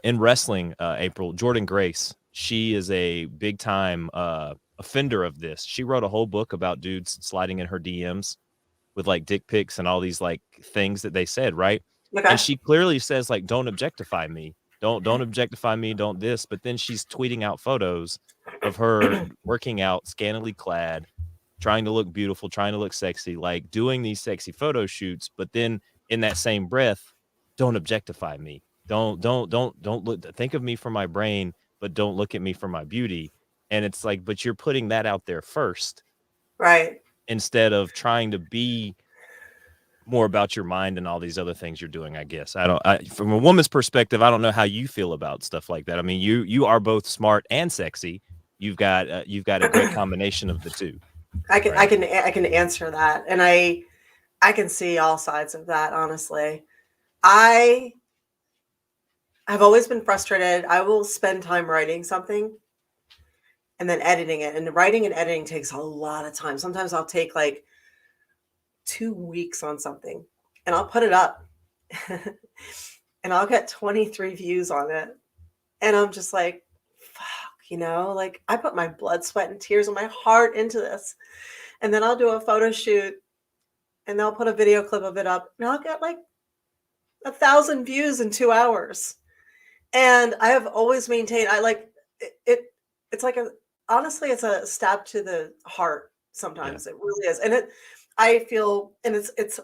in wrestling, April, Jordan Grace, she is a big time offender of this. She wrote a whole book about dudes sliding in her DMs with like dick pics and all these like things that they said, right? And Okay. she clearly says like, don't objectify me. Don't objectify me, don't this. But then she's tweeting out photos of her working out, scantily clad, trying to look beautiful, trying to look sexy, like doing these sexy photo shoots, but then in that same breath, don't objectify me. Don't look, think of me for my brain, but don't look at me for my beauty. And it's like, but you're putting that out there first Right. instead of trying to be more about your mind and all these other things you're doing, I guess. From a woman's perspective, I don't know how you feel about stuff like that. I mean, you are both smart and sexy. You've got a great combination of the two, I can I right? can I can answer that, and I can see all sides of that. Honestly, I have always been frustrated. I will spend time writing something and then editing it, and writing and editing takes a lot of time. Sometimes I'll take like 2 weeks on something, and I'll put it up, and I'll get 23 views on it, and I'm just like, fuck, like I put my blood, sweat, and tears and my heart into this. And then I'll do a photo shoot and they'll put a video clip of it up and I'll get like 1,000 views in 2 hours. And I have always maintained, I like it's like honestly, it's a stab to the heart. Yeah. Sometimes it really is. And I feel, and it's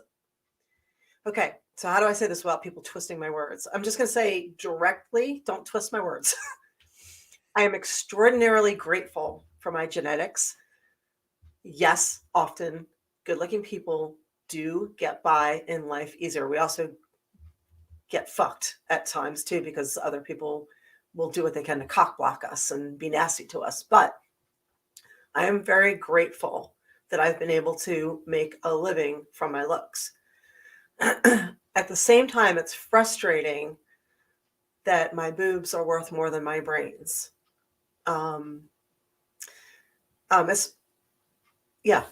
okay. So how do I say this without people twisting my words? I'm just going to say directly, don't twist my words. I am extraordinarily grateful for my genetics. Yes, often good looking people do get by in life easier. We also get fucked at times too because other people will do what they can to cock block us and be nasty to us. But I am very grateful that I've been able to make a living from my looks. At the same time, it's frustrating that my boobs are worth more than my brains. Um, it's Yeah.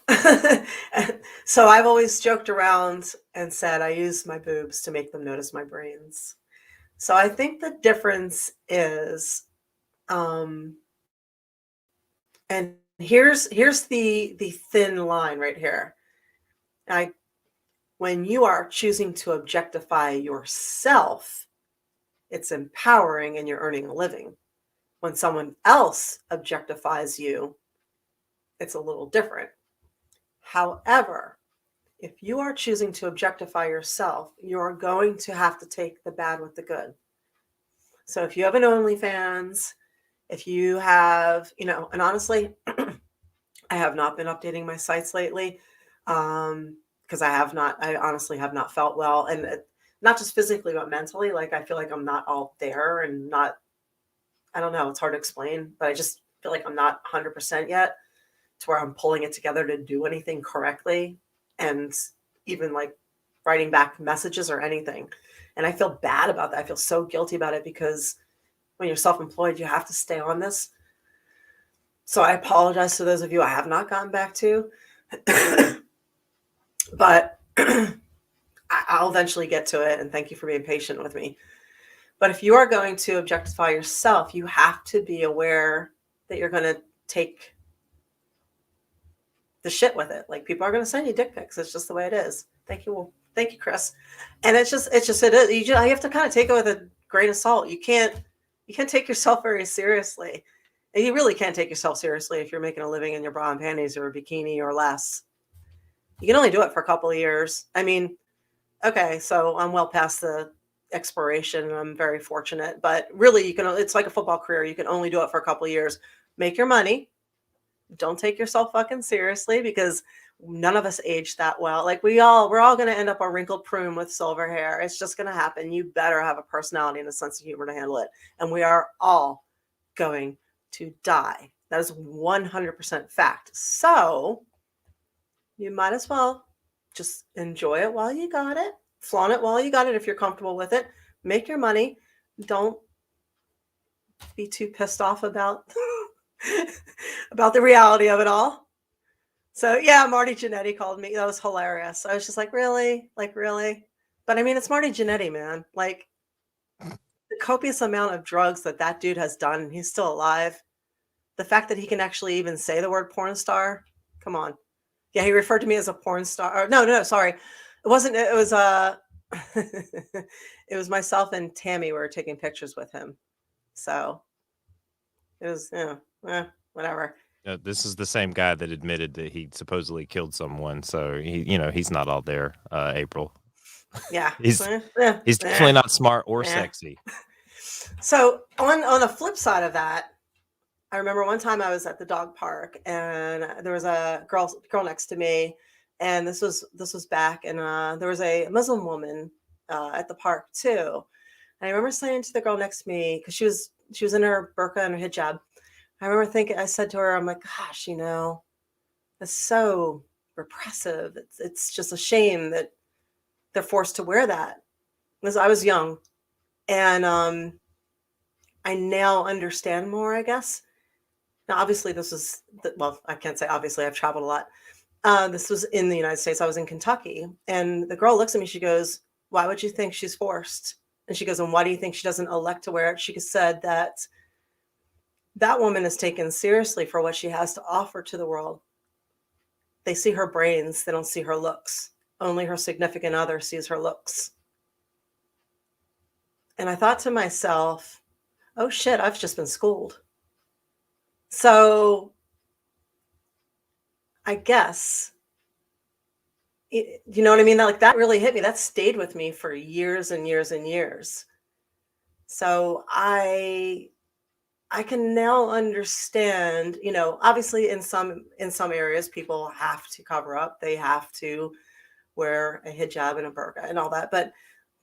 So I've always joked around and said I use my boobs to make them notice my brains. So I think the difference is, um, and here's the thin line right here. I When you are choosing to objectify yourself, it's empowering and you're earning a living. When someone else objectifies you, it's a little different. However, if you are choosing to objectify yourself, you're going to have to take the bad with the good. So if you have an OnlyFans, if you have, and honestly, I have not been updating my sites lately because I honestly have not felt well. And not just physically, but mentally. Like, I feel like I'm not all there and not, I don't know, it's hard to explain, but I just feel like I'm not 100% yet to where I'm pulling it together to do anything correctly. And even like writing back messages or anything. And I feel bad about that. I feel so guilty about it because when you're self-employed, you have to stay on this. So I apologize to those of you I have not gotten back to, but I'll eventually get to it. And thank you for being patient with me. But if you are going to objectify yourself, you have to be aware that you're going to take the shit with it. Like, people are going to send you dick pics. It's just the way it is. Thank you. Thank you, Chris. And it is. You have to kind of take it with a grain of salt. You can't take yourself very seriously. And you really can't take yourself seriously if you're making a living in your bra and panties or a bikini or less. You can only do it for a couple of years. I mean, okay, so I'm well past the expiration and I'm very fortunate, but really it's like a football career. You can only do it for a couple of years. Make your money. Don't take yourself fucking seriously, because none of us age that well. Like, we're all going to end up a wrinkled prune with silver hair. It's just going to happen. You better have a personality and a sense of humor to handle it. And we are all going to die. That is 100% fact. So you might as well just enjoy it while you got it. Flaunt it while you got it if you're comfortable with it. Make your money. Don't be too pissed off about about the reality of it all. So yeah, Marty Jannetty called me. That was hilarious. I was just like, really? Like, really? But I mean, it's Marty Jannetty, man. Like, the copious amount of drugs that dude has done, and he's still alive. The fact that he can actually even say the word porn star. Come on. Yeah, he referred to me as a porn star. Or, no, sorry. It wasn't. It was it was myself and Tammy. We were taking pictures with him. So it was, whatever. This is the same guy that admitted that he supposedly killed someone. So he's not all there, April. Yeah. he's definitely not smart or sexy. So on the flip side of that, I remember one time I was at the dog park and there was a girl next to me, and this was back, and there was a Muslim woman at the park too. And I remember saying to the girl next to me, because she was in her burqa and her hijab. I remember thinking, I said to her, I'm like, gosh, it's so repressive. It's just a shame that they're forced to wear that. Because I was young, and I now understand more, I guess. Now, obviously, I can't say obviously, I've traveled a lot. This was in the United States. I was in Kentucky, and the girl looks at me. She goes, why would you think she's forced? And she goes, and why do you think she doesn't elect to wear it? She said that woman is taken seriously for what she has to offer to the world. They see her brains. They don't see her looks. Only her significant other sees her looks. And I thought to myself, oh shit, I've just been schooled. So I guess, you know what I mean? That really hit me. That stayed with me for years and years and years. So I can now understand, obviously in some areas, people have to cover up. They have to wear a hijab and a burqa and all that. But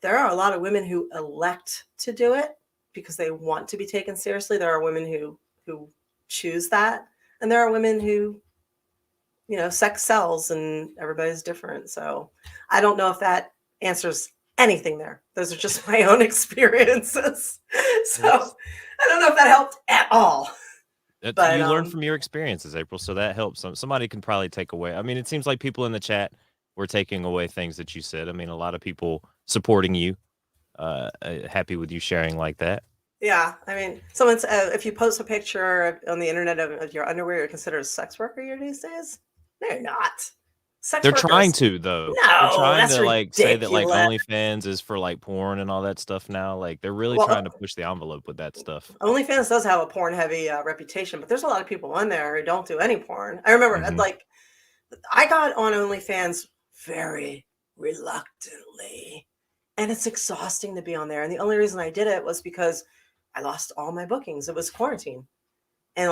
there are a lot of women who elect to do it because they want to be taken seriously. There are women who choose that. And there are women who, sex sells and everybody's different. So I don't know if that answers anything there. Those are just my own experiences. So I don't know if that helped at all. But you learn from your experiences, April, so that helps. Somebody can probably take away. I mean, it seems like people in the chat were taking away things that you said. I mean, a lot of people supporting you, happy with you sharing like that. Yeah, I mean, someone's if you post a picture on the internet of your underwear, you're considered a sex worker these days. No, you're not. They're trying to, though. No, they're trying that's to ridiculous. Say that OnlyFans is for porn and all that stuff now. They're really trying to push the envelope with that stuff. OnlyFans does have a porn heavy reputation, but there's a lot of people on there who don't do any porn. I remember I got on OnlyFans very reluctantly, and it's exhausting to be on there. And the only reason I did it was because I lost all my bookings. It was quarantine, and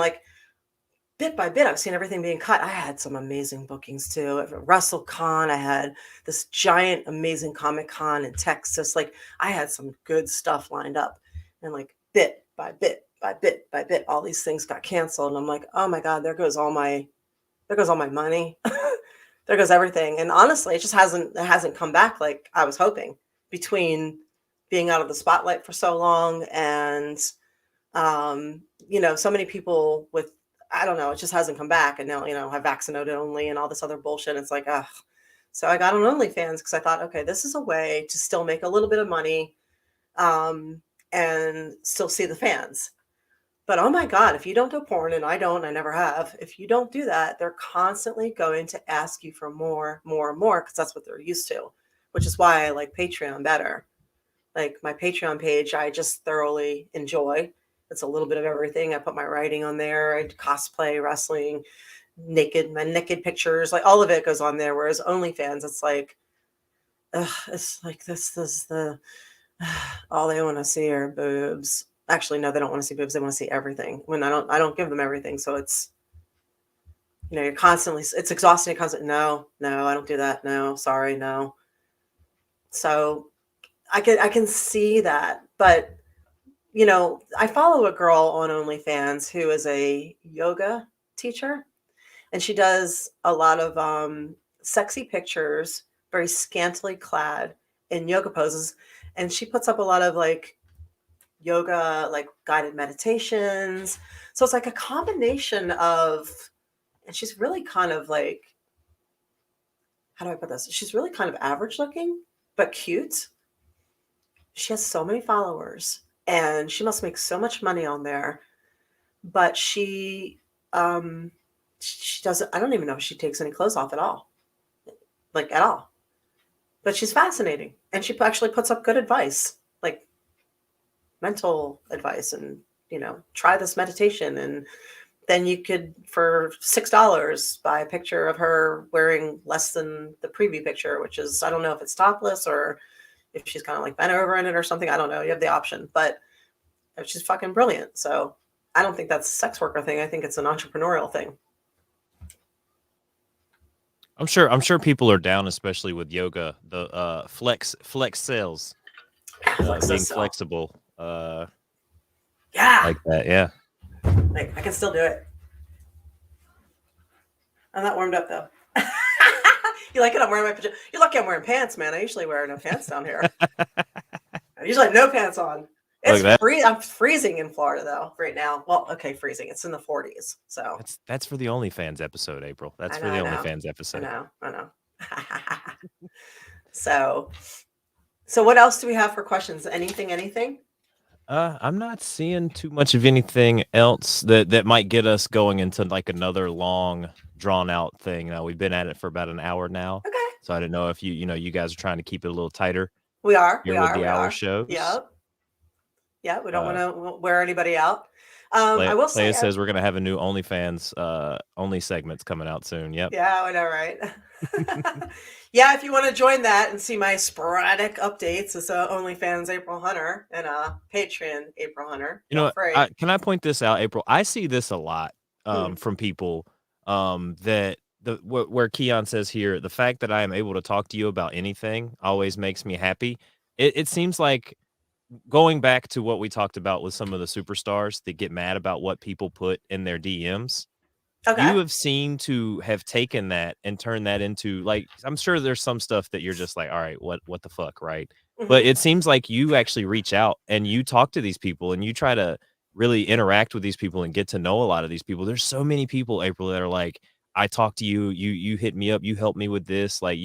bit by bit, I've seen everything being cut. I had some amazing bookings too. At WrestleCon, I had this giant, amazing Comic Con in Texas. Like I had some good stuff lined up, and like bit by bit by bit by bit, all these things got canceled. And I'm like, oh my God, there goes all my money. There goes everything. And honestly, it hasn't come back like I was hoping, between being out of the spotlight for so long and so many people with, I don't know, it just hasn't come back. And now, I vaccinated only and all this other bullshit. It's like, ugh. So I got on OnlyFans because I thought, okay, this is a way to still make a little bit of money and still see the fans. But oh my God, if you don't do porn, and I never have, if you don't do that, they're constantly going to ask you for more, more, more, because that's what they're used to, which is why I like Patreon better. Like my Patreon page, I just thoroughly enjoy. It's a little bit of everything. I put my writing on there. I cosplay, wrestling, my naked pictures, like all of it goes on there. Whereas OnlyFans, it's like this is all they want to see are boobs. Actually, no, they don't want to see boobs. They want to see everything. When I don't give them everything. So it's, you're constantly, it's exhausting. No, I don't do that. No, sorry. No. So I can see that, but I follow a girl on OnlyFans who is a yoga teacher, and she does a lot of sexy pictures, very scantily clad in yoga poses. And she puts up a lot of like yoga, like guided meditations. So it's like a combination of, and she's really kind of like, how do I put this? She's really kind of average looking, but cute. She has so many followers and she must make so much money on there. But she doesn't, I don't even know if she takes any clothes off at all. Like at all. But she's fascinating. And she actually puts up good advice, like mental advice, and try this meditation, and then you could, for $6, buy a picture of her wearing less than the preview picture, which is, I don't know if it's topless or if she's kind of like bent over in it or something. I don't know. You have the option, but she's fucking brilliant. So I don't think that's a sex worker thing. I think it's an entrepreneurial thing. I'm sure people are down, especially with yoga. The flex sales, being flexible. Yeah, like that. Yeah, like I can still do it. I'm not warmed up though. You like it? I'm wearing my pajamas. You're lucky I'm wearing pants, man. I usually wear no pants down here. I usually have no pants on. It's I'm freezing in Florida though right now. Well, okay, freezing. It's in the 40s. So that's for the OnlyFans episode, April. That's for the OnlyFans episode. I know. So what else do we have for questions? Anything? I'm not seeing too much of anything else that might get us going into like another long, drawn out thing. Now we've been at it for about an hour now. Okay. So I didn't know if you guys are trying to keep it a little tighter. We are. With the hour shows. Yep. Yeah, we don't want to wear anybody out. I will say, says we're gonna have a new OnlyFans only segments coming out soon. Yep. Yeah, I know, right? Yeah, if you want to join that and see my sporadic updates, it's OnlyFans April Hunter and Patreon April Hunter. Can I point this out, April? I see this a lot from people that where Keon says here, the fact that I am able to talk to you about anything always makes me happy. It seems like, going back to what we talked about with some of the superstars that get mad about what people put in their DMs, you have seemed to have taken that and turned that into, like, I'm sure there's some stuff that you're just like, all right, what the fuck, right? Mm-hmm. But it seems like you actually reach out and you talk to these people and you try to really interact with these people and get to know a lot of these people. There's so many people, April, that are like, I talked to you, you hit me up, you helped me with this, like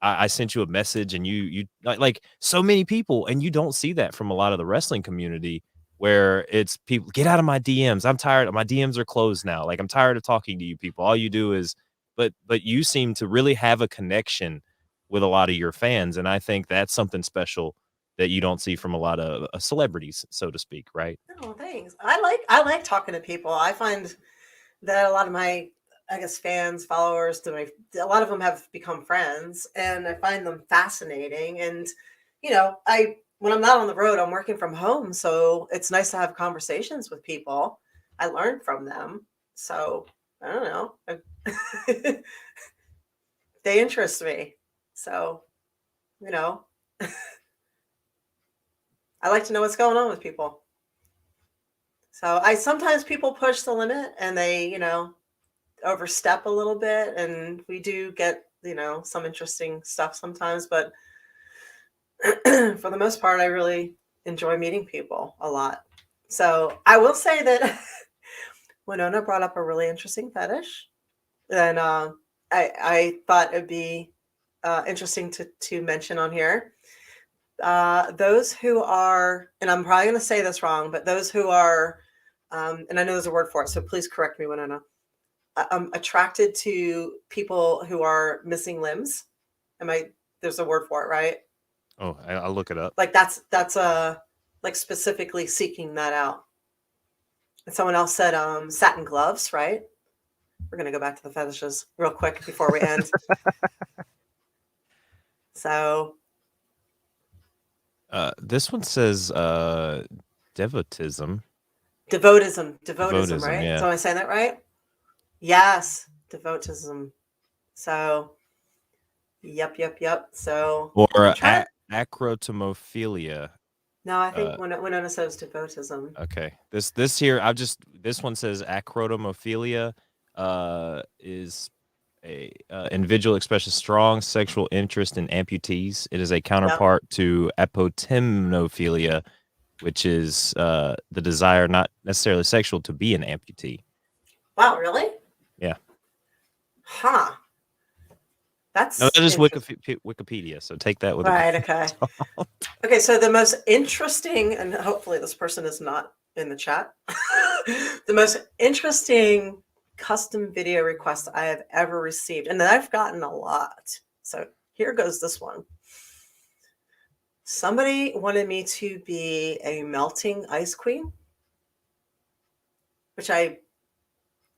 I sent you a message, and you like so many people, and you don't see that from a lot of the wrestling community, where it's people, get out of my DMs. I'm tired. My DMs are closed now. Like, I'm tired of talking to you people. All you do is, but you seem to really have a connection with a lot of your fans. And I think that's something special that you don't see from a lot of celebrities, so to speak. Right. Oh, thanks. I like talking to people. I find that a lot of my, I guess, fans, followers, a lot of them have become friends, and I find them fascinating. And, when I'm not on the road, I'm working from home. So it's nice to have conversations with people. I learn from them. So I don't know. They interest me. So, you know, I like to know what's going on with people. So sometimes people push the limit and they, overstep a little bit, and we do get, some interesting stuff sometimes, but for the most part, I really enjoy meeting people a lot. So I will say that Winona brought up a really interesting fetish, and I thought it'd be interesting to mention on here. Those who are, and I'm probably going to say this wrong, but those who are, and I know there's a word for it, so please correct me, Winona. Attracted to people who are missing limbs. There's a word for it, right? Oh, I'll look it up. Like that's like specifically seeking that out. And someone else said satin gloves, right? We're gonna go back to the fetishes real quick before we end. So this one says devotism. Devotism, right? Yeah. So am I saying that right? Yes, devotism. So yep. So Or acrotomophilia. No, I think Winona says devotism. Okay. This here, this one says acrotomophilia is a individual expresses strong sexual interest in amputees. It is a counterpart to apotemnophilia, which is the desire, not necessarily sexual, to be an amputee. Wow, really? Yeah. Huh. That's no, that is Wikipedia, so take that with right. Okay. Okay, so the most interesting, and hopefully this person is not in the chat. The most interesting custom video request I have ever received, and that I've gotten a lot. So here goes this one. Somebody wanted me to be a melting ice queen, which I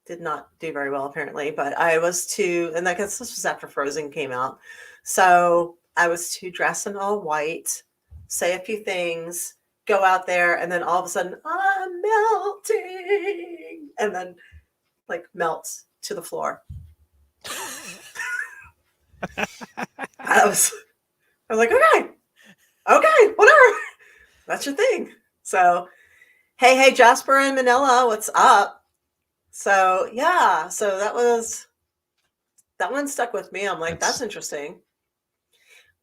did not do very well apparently, but I was to, and I guess this was after Frozen came out. So I was to dress in all white, say a few things, go out there, and then all of a sudden I'm melting, and then like melt to the floor. I was like, okay, whatever. That's your thing. So, hey, Jasper and Manila, what's up? So yeah, so that one stuck with me. I'm like, that's interesting.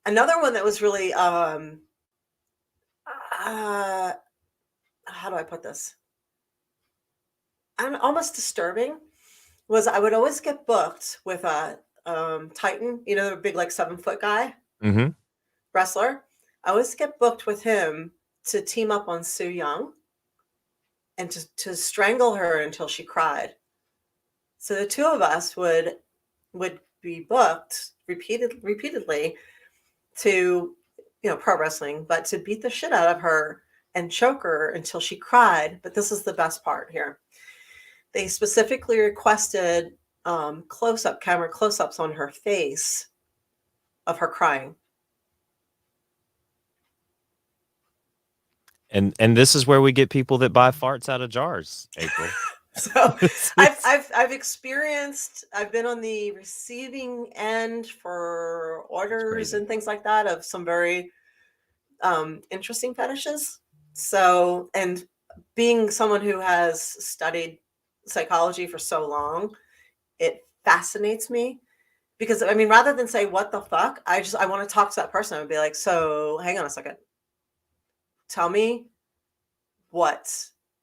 Another one that was really how do I put this? Almost disturbing was I would always get booked with a Titan, the big like 7-foot guy, wrestler. I always get booked with him to team up on Sue Young and to strangle her until she cried. So the two of us would be booked repeatedly to, pro wrestling, but to beat the shit out of her and choke her until she cried. But this is the best part here. They specifically requested camera close-ups on her face of her crying. And this is where we get people that buy farts out of jars, April. So I've experienced, I've been on the receiving end for orders and things like that of some very interesting fetishes. So, and being someone who has studied psychology for so long, it fascinates me because rather than say what the fuck, I want to talk to that person and be like, so hang on a second, tell me what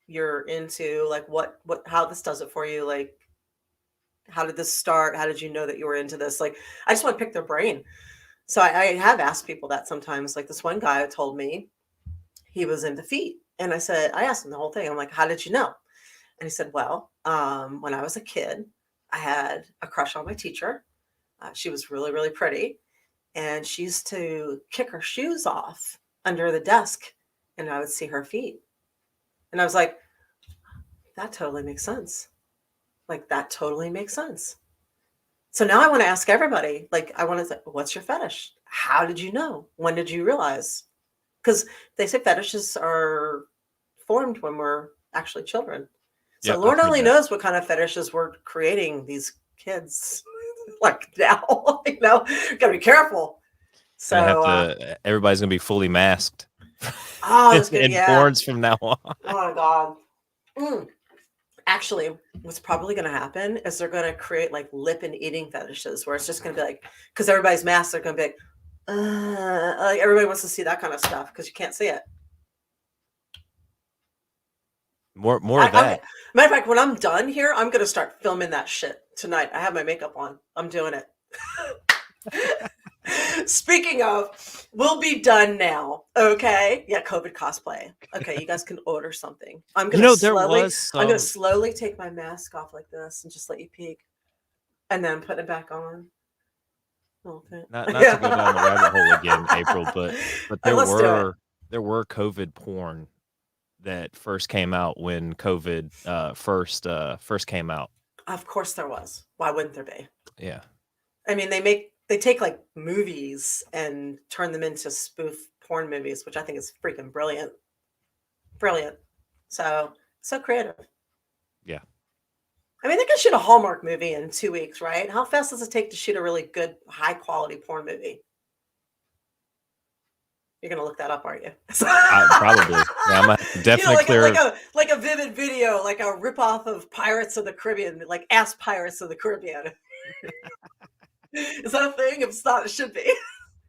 you're into, like what how this does it for you, like how did this start, how did you know that you were into this? Like I just want to pick their brain. So I have asked people that sometimes. Like this one guy told me he was into feet, and I asked him the whole thing. I'm like, how did you know? And he said, well, when I was a kid, I had a crush on my teacher. She was really, really pretty, and she used to kick her shoes off under the desk, and I would see her feet. And I was like, that totally makes sense. Like, that totally makes sense. So now I want to ask everybody, like, I want to say, what's your fetish? How did you know? When did you realize? Because they say fetishes are formed when we're actually children. So Yeah, Lord I've heard only that. knows what kind of fetishes we're creating these kids like now. Gotta be careful. Gonna have So, to. Everybody's gonna be fully masked that's good. in Yeah. porns from now on. Oh my God. Mm. Actually, what's probably going to happen is they're going to create like lip and eating fetishes where it's just going to be like, because everybody's masked, they're going to be like everybody wants to see that kind of stuff because you can't see it. More of that. Matter of fact, when I'm done here, I'm going to start filming that shit tonight. I have my makeup on. I'm doing it. Speaking of, we'll be done now. Okay. Yeah, COVID cosplay. Okay, you guys can order something. I'm You gonna know, there slowly was I'm gonna some. slowly take my mask off like this and just let you peek. And then put it back on. Okay. Not to go down the rabbit hole again, April, but there Let's do it. were COVID porn that first came out when COVID first came out. Of course there was. Why wouldn't there be? Yeah. I mean, they take like movies and turn them into spoof porn movies, which I think is freaking brilliant. Brilliant. So creative. Yeah. I mean, they can shoot a Hallmark movie in 2 weeks, right? How fast does it take to shoot a really good, high quality porn movie? You're gonna look that up, aren't you? Probably. Yeah, I'm definitely clear. Like a Vivid Video, like a ripoff of Pirates of the Caribbean, like Ask Pirates of the Caribbean. Is that a thing? If it's not, it should be.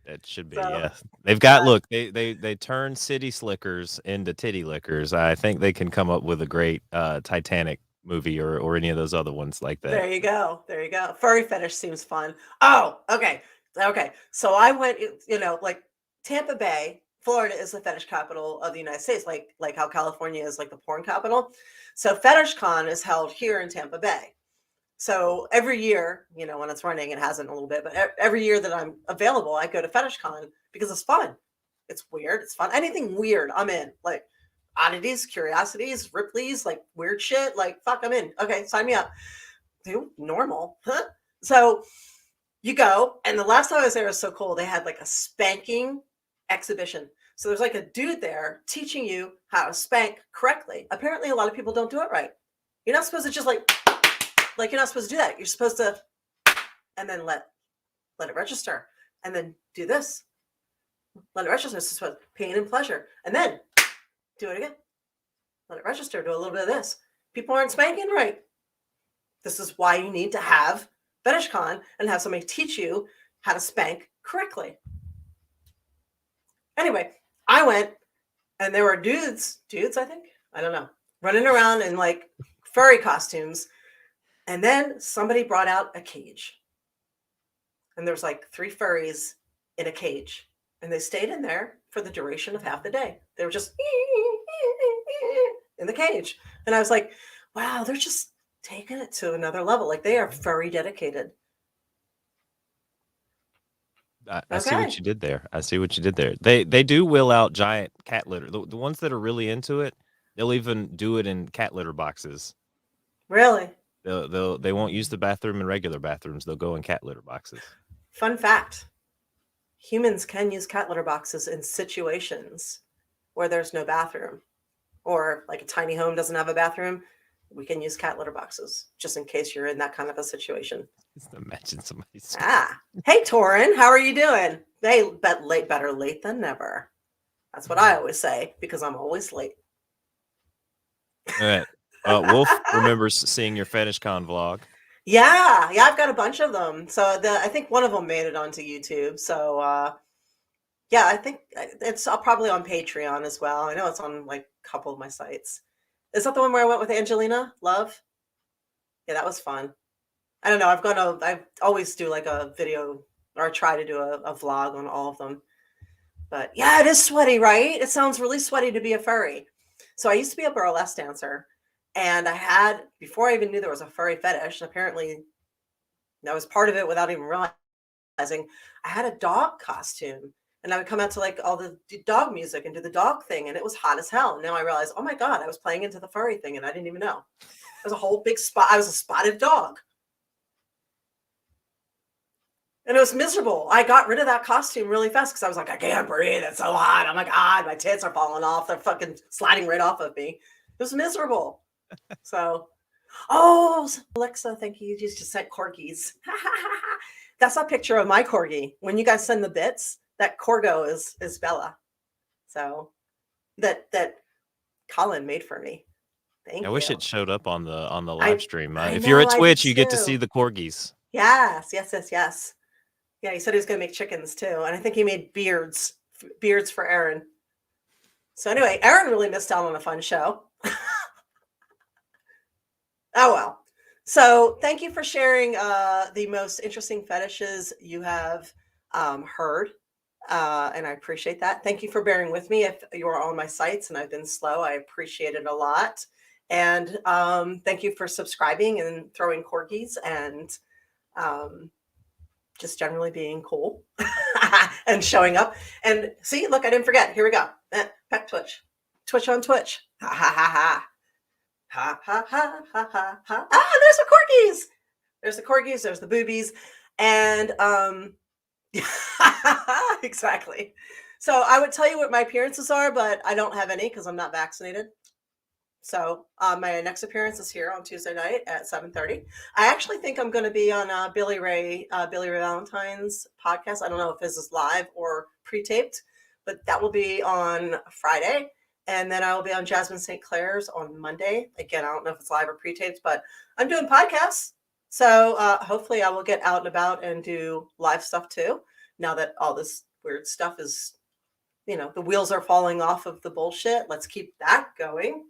It should be. So, Yeah, they've got. Look, they turn city slickers into titty lickers. I think they can come up with a great Titanic movie or any of those other ones like that. There you go. There you go. Furry fetish seems fun. Oh, okay. Okay. So I went, like Tampa Bay, Florida is the fetish capital of the United States, like how California is like the porn capital. So Fetish Con is held here in Tampa Bay. So every year, when it's running, it hasn't a little bit, but every year that I'm available, I go to Fetish Con because it's fun. It's weird. It's fun. Anything weird, I'm in. Like oddities, curiosities, Ripley's, like weird shit. Like, fuck, I'm in. Okay, sign me up. Dude, normal. Huh? So you go, and the last time I was there was so cool. They had like a spanking exhibition. So there's like a dude there teaching you how to spank correctly. Apparently, a lot of people don't do it right. You're not supposed to just like you're not supposed to do that. You're supposed to, and then let it register, and then do this. Let it register. It's supposed to pain and pleasure, and then do it again. Let it register. Do a little bit of this. People aren't spanking right. This is why you need to have Fetish Con and have somebody teach you how to spank correctly. Anyway, I went, and there were dudes, I think, I don't know, running around in like furry costumes. And then somebody brought out a cage. And there was like 3 furries in a cage. And they stayed in there for the duration of half the day. They were just in the cage. And I was like, wow, they're just taking it to another level. Like they are furry dedicated. I see what you did there. I see what you did there. They do wheel out giant cat litter. The ones that are really into it, they'll even do it in cat litter boxes. Really? They won't use the bathroom in regular bathrooms. They'll go in cat litter boxes. Fun fact. Humans can use cat litter boxes in situations where there's no bathroom or like a tiny home doesn't have a bathroom. We can use cat litter boxes just in case you're in that kind of a situation. Just imagine somebody. Hey, Torin, how are you doing? Hey, better late than never. That's what I always say because I'm always late. All right. Wolf remembers seeing your Fetish Con vlog. Yeah, I've got a bunch of them. So I think one of them made it onto YouTube. So yeah, I think it's probably on Patreon as well. I know it's on like a couple of my sites. Is that the one where I went with Angelina Love? Yeah, that was fun. I don't know. I always do like a video or try to do a vlog on all of them. But yeah, it is sweaty, right? It sounds really sweaty to be a furry. So I used to be a burlesque dancer. And I had, before I even knew there was a furry fetish, apparently that was part of it without even realizing, I had a dog costume. And I would come out to like all the dog music and do the dog thing. And it was hot as hell. And now I realized, oh my God, I was playing into the furry thing and I didn't even know. It was a whole big spot. I was a spotted dog. And it was miserable. I got rid of that costume really fast because I was like, I can't breathe. It's so hot. Oh my God, my tits are falling off. They're fucking sliding right off of me. It was miserable. So, oh, Alexa, thank you. You just sent corgis. That's a picture of my corgi. When you guys send the bits, that corgo is Bella. So that Colin made for me. Thank I you. wish it showed up on the live stream. I If you're know, at I Twitch, did you get to too. see the corgis. Yes. Yeah, he said he was going to make chickens too, and I think he made beards for Aaron. So anyway, Aaron really missed out on a fun show. Oh well. So thank you for sharing the most interesting fetishes you have heard. And I appreciate that. Thank you for bearing with me. If you are on my sites and I've been slow, I appreciate it a lot. And thank you for subscribing and throwing corgis and just generally being cool and showing up. And see, look, I didn't forget. Here we go. Pet Twitch on Twitch. Ha ha ha ha. Ha ha ha ha ha ha. Ah, there's the corgis. There's the corgis. There's the boobies. And exactly. So I would tell you what my appearances are, but I don't have any because I'm not vaccinated. So my next appearance is here on Tuesday night at 7:30. I actually think I'm going to be on Billy Ray Valentine's podcast. I don't know if this is live or pre-taped, but that will be on Friday. And then I will be on Jasmine St. Clair's on Monday. Again, I don't know if it's live or pre-taped, but I'm doing podcasts. So hopefully I will get out and about and do live stuff too. Now that all this weird stuff is, the wheels are falling off of the bullshit. Let's keep that going.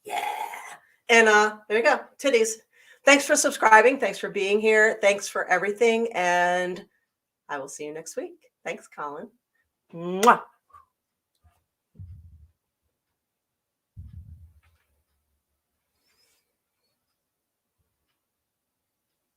Yeah. And there you go. Titties. Thanks for subscribing. Thanks for being here. Thanks for everything. And I will see you next week. Thanks, Colin. Mwah.